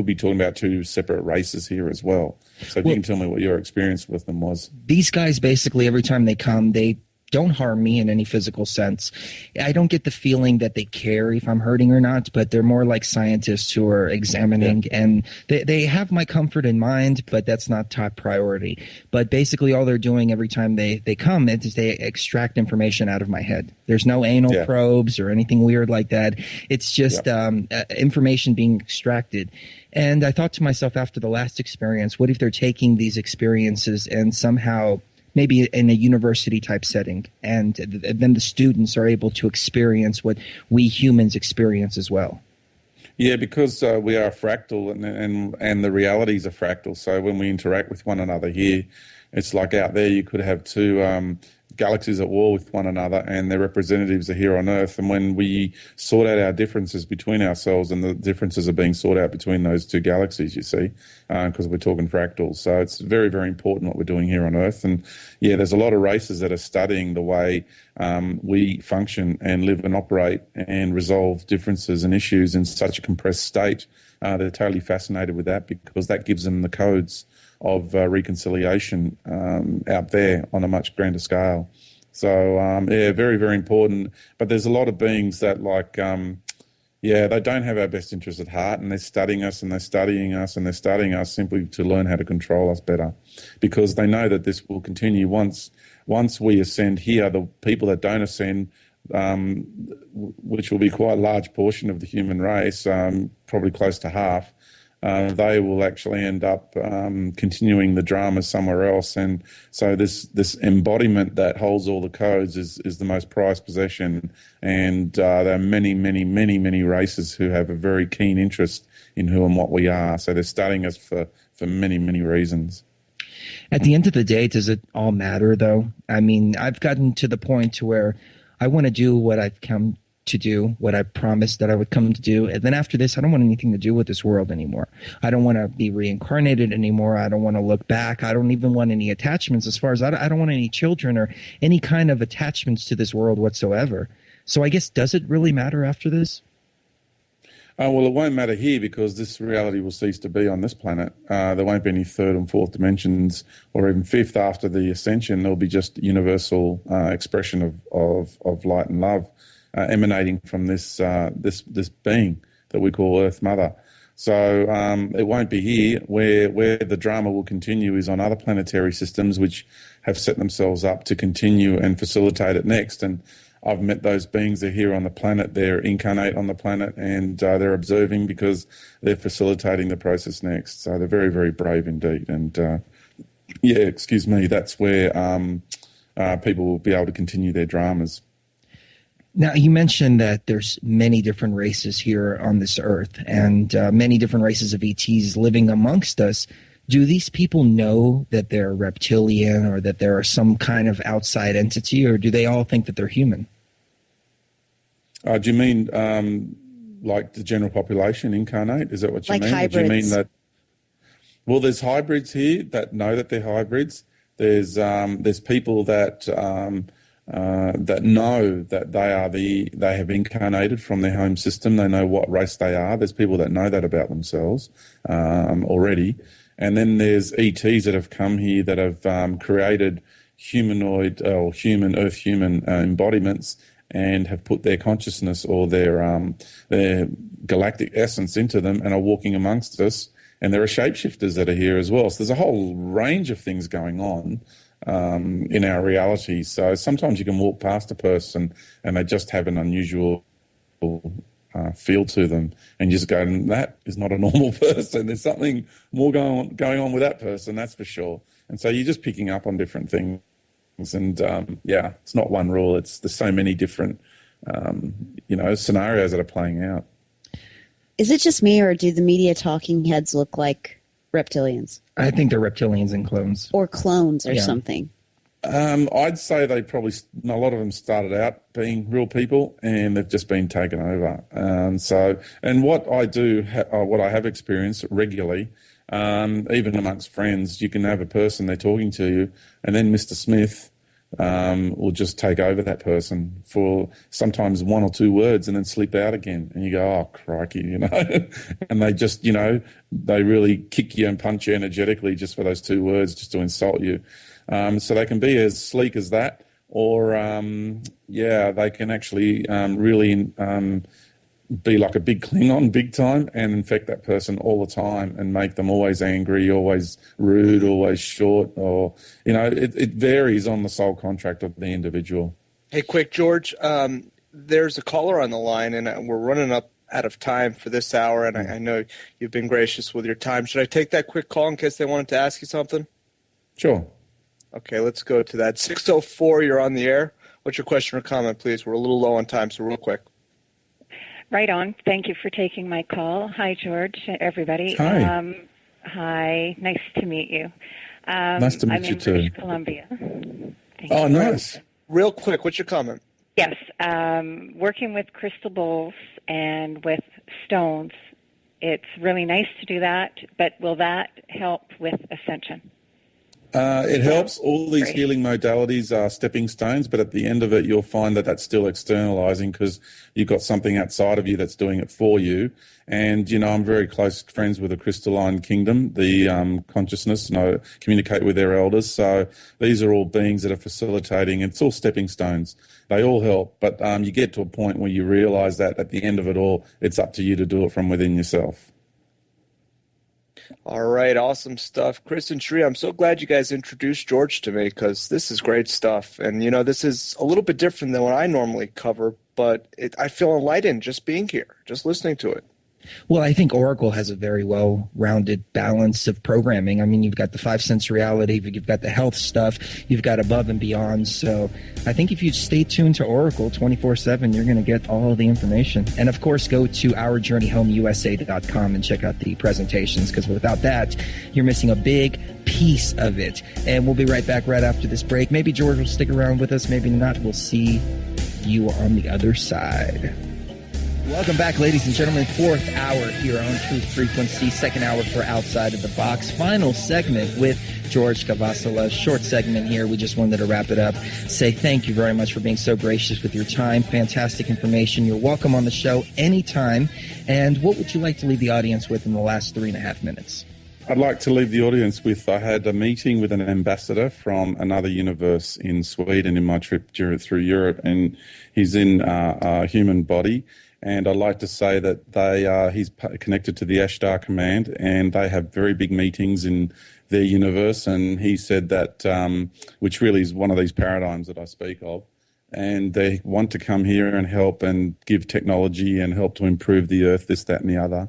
be talking about two separate races here as well. So if you can tell me what your experience with them was. These guys, basically, every time they come, they don't harm me in any physical sense. I don't get the feeling that they care if I'm hurting or not, but they're more like scientists who are examining, and they have my comfort in mind, but that's not top priority. But basically all they're doing every time they come is they extract information out of my head. There's no anal probes or anything weird like that. It's just information being extracted. And I thought to myself after the last experience, what if they're taking these experiences and somehow maybe in a university type setting, and then the students are able to experience what we humans experience as well? Yeah, because we are fractal, and the realities are fractal. So when we interact with one another here, it's like out there you could have two galaxies at war with one another, and their representatives are here on Earth. And when we sort out our differences between ourselves, and the differences are being sorted out between those two galaxies, you see, because we're talking fractals. So it's very, very important what we're doing here on Earth. And yeah, there's a lot of races that are studying the way we function and live and operate and resolve differences and issues in such a compressed state. They're totally fascinated with that because that gives them the codes of reconciliation out there on a much grander scale. So, yeah, very, very important. But there's a lot of beings that, like, Yeah, they don't have our best interest at heart, and they're studying us, and they're studying us, and they're studying us simply to learn how to control us better, because they know that this will continue once we ascend here. The people that don't ascend, which will be quite a large portion of the human race, probably close to half, they will actually end up continuing the drama somewhere else. And so this embodiment that holds all the codes is the most prized possession. And there are many, many, many, many races who have a very keen interest in who and what we are. So they're studying us for many, many reasons. At the end of the day, does it all matter, though? I mean, I've gotten to the point to where I want to do what I've come to do, what I promised that I would come to do. And then after this, I don't want anything to do with this world anymore. I don't want to be reincarnated anymore. I don't want to look back. I don't even want any attachments, as far as I don't want any children or any kind of attachments to this world whatsoever. So I guess, does it really matter after this? Well, it won't matter here, because this reality will cease to be on this planet. There won't be any third and fourth dimensions, or even fifth after the ascension. There'll be just universal expression of light and love emanating from this being that we call Earth Mother. So it won't be here. Where the drama will continue is on other planetary systems which have set themselves up to continue and facilitate it next. And I've met those beings. They're here on the planet. They're incarnate on the planet, and they're observing because they're facilitating the process next. So they're very, very brave indeed. And that's where people will be able to continue their dramas. Now, you mentioned that there's many different races here on this earth, and many different races of ETs living amongst us. Do these people know that they're reptilian, or that there are some kind of outside entity, or do they all think that they're human? Do you mean like the general population, incarnate? Is that what you mean? Hybrids. Or do you mean that? Well, there's hybrids here that know that they're hybrids. There's people that that know that they have incarnated from their home system. They know what race they are. There's people that know that about themselves already. And then there's ETs that have come here that have created humanoid or Earth human embodiments, and have put their consciousness or their galactic essence into them, and are walking amongst us. And there are shapeshifters that are here as well. So there's a whole range of things going on in our reality. So sometimes you can walk past a person and they just have an unusual feel to them, and you just go, that is not a normal person. There's something more going on with that person, that's for sure. And so you're just picking up on different things. And it's not one rule. There's so many different scenarios that are playing out. Is it just me, or do the media talking heads look like reptilians? I think they're reptilians and clones. Or clones or something. I'd say a lot of them started out being real people, and they've just been taken over. And what I do, what I have experienced regularly, even amongst friends, you can have a person, they're talking to you, and then Mr. Smith will just take over that person for sometimes one or two words, and then slip out again. And you go, oh, crikey, and they just, they really kick you and punch you energetically just for those two words, just to insult you. So they can be as sleek as that, or they can actually really be like a big Klingon, big time, and infect that person all the time and make them always angry, always rude, always short, or it varies on the soul contract of the individual. Hey, quick, George. There's a caller on the line, and we're running up out of time for this hour, and I know you've been gracious with your time. Should I take that quick call in case they wanted to ask you something? Sure. Okay, let's go to that. 604, you're on the air. What's your question or comment, please? We're a little low on time, so real quick. Right on. Thank you for taking my call. Hi, George, everybody. Hi. Hi. Nice to meet you. Nice to meet you too. I'm in British Columbia. Oh, nice. Real quick, what's your comment? Yes. Working with crystal bowls and with stones, it's really nice to do that, but will that help with ascension? It helps. All these Great. healing modalities are stepping stones, but at the end of it, you'll find that that's still externalizing because you've got something outside of you that's doing it for you. And, I'm very close friends with the crystalline kingdom, the consciousness, and I communicate with their elders. So these are all beings that are facilitating. It's all stepping stones. They all help, but you get to a point where you realize that at the end of it all, it's up to you to do it from within yourself. All right, awesome stuff. Chris and Sri, I'm so glad you guys introduced George to me because this is great stuff. And, this is a little bit different than what I normally cover, but I feel enlightened just being here, just listening to it. Well, I think Oracle has a very well-rounded balance of programming. I mean, you've got the 5 sense reality, you've got the health stuff, you've got above and beyond. So I think if you stay tuned to Oracle 24/7, you're going to get all the information. And of course, go to ourjourneyhomeusa.com and check out the presentations, because without that, you're missing a big piece of it. And we'll be right back right after this break. Maybe George will stick around with us, maybe not. We'll see you on the other side. Welcome back, ladies and gentlemen. 4th hour here on Truth Frequency, 2nd hour for Outside of the Box. Final segment with George Kavassilas. Short segment here. We just wanted to wrap it up. Say thank you very much for being so gracious with your time. Fantastic information. You're welcome on the show anytime. And what would you like to leave the audience with in the last 3.5 minutes? I'd like to leave the audience with, I had a meeting with an ambassador from another universe in Sweden in my trip through Europe, and he's in a human body. And I'd like to say that he's connected to the Ashtar Command, and they have very big meetings in their universe. And he said that, which really is one of these paradigms that I speak of, and they want to come here and help and give technology and help to improve the earth, this, that, and the other.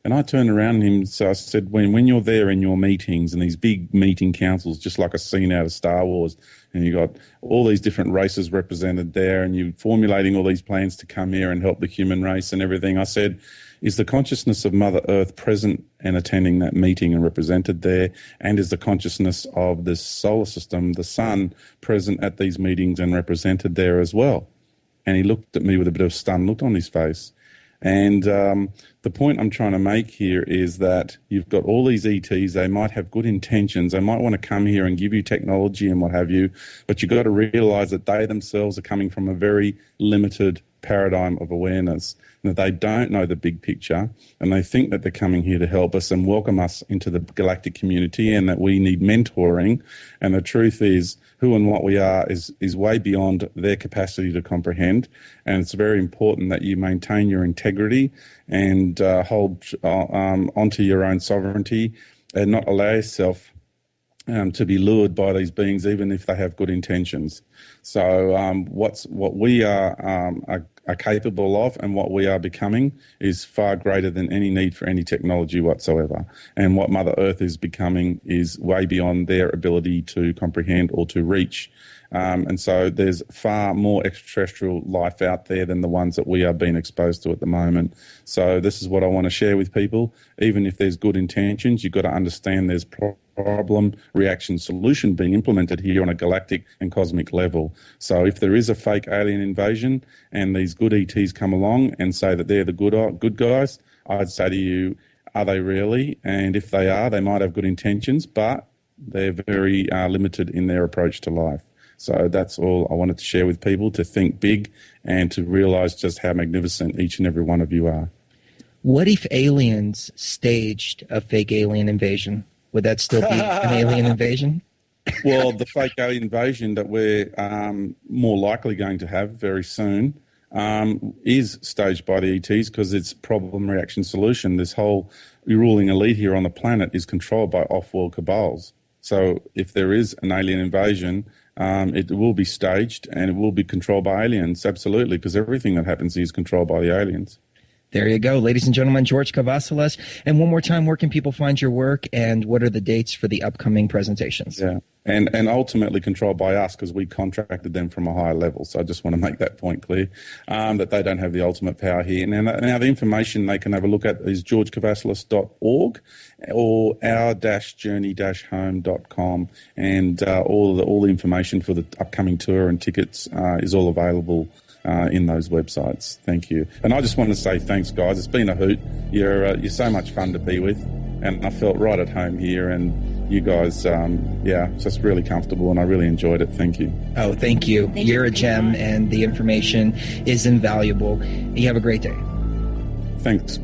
And I turned around and him, so I said, when you're there in your meetings and these big meeting councils, just like a scene out of Star Wars, and you got all these different races represented there, and you're formulating all these plans to come here and help the human race and everything, I said, is the consciousness of Mother Earth present and attending that meeting and represented there? And is the consciousness of this solar system, the sun, present at these meetings and represented there as well? And he looked at me with a bit of stunned look on his face. And the point I'm trying to make here is that you've got all these ETs, they might have good intentions, they might want to come here and give you technology and what have you, but you've got to realize that they themselves are coming from a very limited paradigm of awareness, and that they don't know the big picture, and they think that they're coming here to help us and welcome us into the galactic community, and that we need mentoring. And the truth is, who and what we are is way beyond their capacity to comprehend. And it's very important that you maintain your integrity and hold onto your own sovereignty and not allow yourself to be lured by these beings, even if they have good intentions. So what we are capable of and what we are becoming is far greater than any need for any technology whatsoever. And what Mother Earth is becoming is way beyond their ability to comprehend or to reach. And so there's far more extraterrestrial life out there than the ones that we are being exposed to at the moment. So this is what I want to share with people. Even if there's good intentions, you've got to understand there's problem, reaction, solution being implemented here on a galactic and cosmic level. So if there is a fake alien invasion and these good ETs come along and say that they're the good guys, I'd say to you, are they really? And if they are, they might have good intentions, but they're very limited in their approach to life. So that's all I wanted to share with people, to think big and to realize just how magnificent each and every one of you are. What if aliens staged a fake alien invasion? Would that still be an alien invasion? Well, the fake alien invasion that we're more likely going to have very soon is staged by the ETs, because it's problem, reaction, solution. This whole ruling elite here on the planet is controlled by off-world cabals. So if there is an alien invasion, it will be staged and it will be controlled by aliens, absolutely, because everything that happens here is controlled by the aliens. There you go, ladies and gentlemen, George Kavassilas. And one more time, where can people find your work, and what are the dates for the upcoming presentations? Yeah, and ultimately controlled by us, because we contracted them from a higher level. So I just want to make that point clear, that they don't have the ultimate power here. Now the information they can have a look at is georgekavassilas.org or our-journey-home.com, and all the information for the upcoming tour and tickets is all available in those websites. Thank you. And I just want to say thanks, guys. It's been a hoot. You're so much fun to be with, and I felt right at home here, and you guys, just really comfortable, and I really enjoyed it. Thank you. Oh, thank you. Thank you You're a for gem, coming on. and the information is invaluable. You have a great day. Thanks.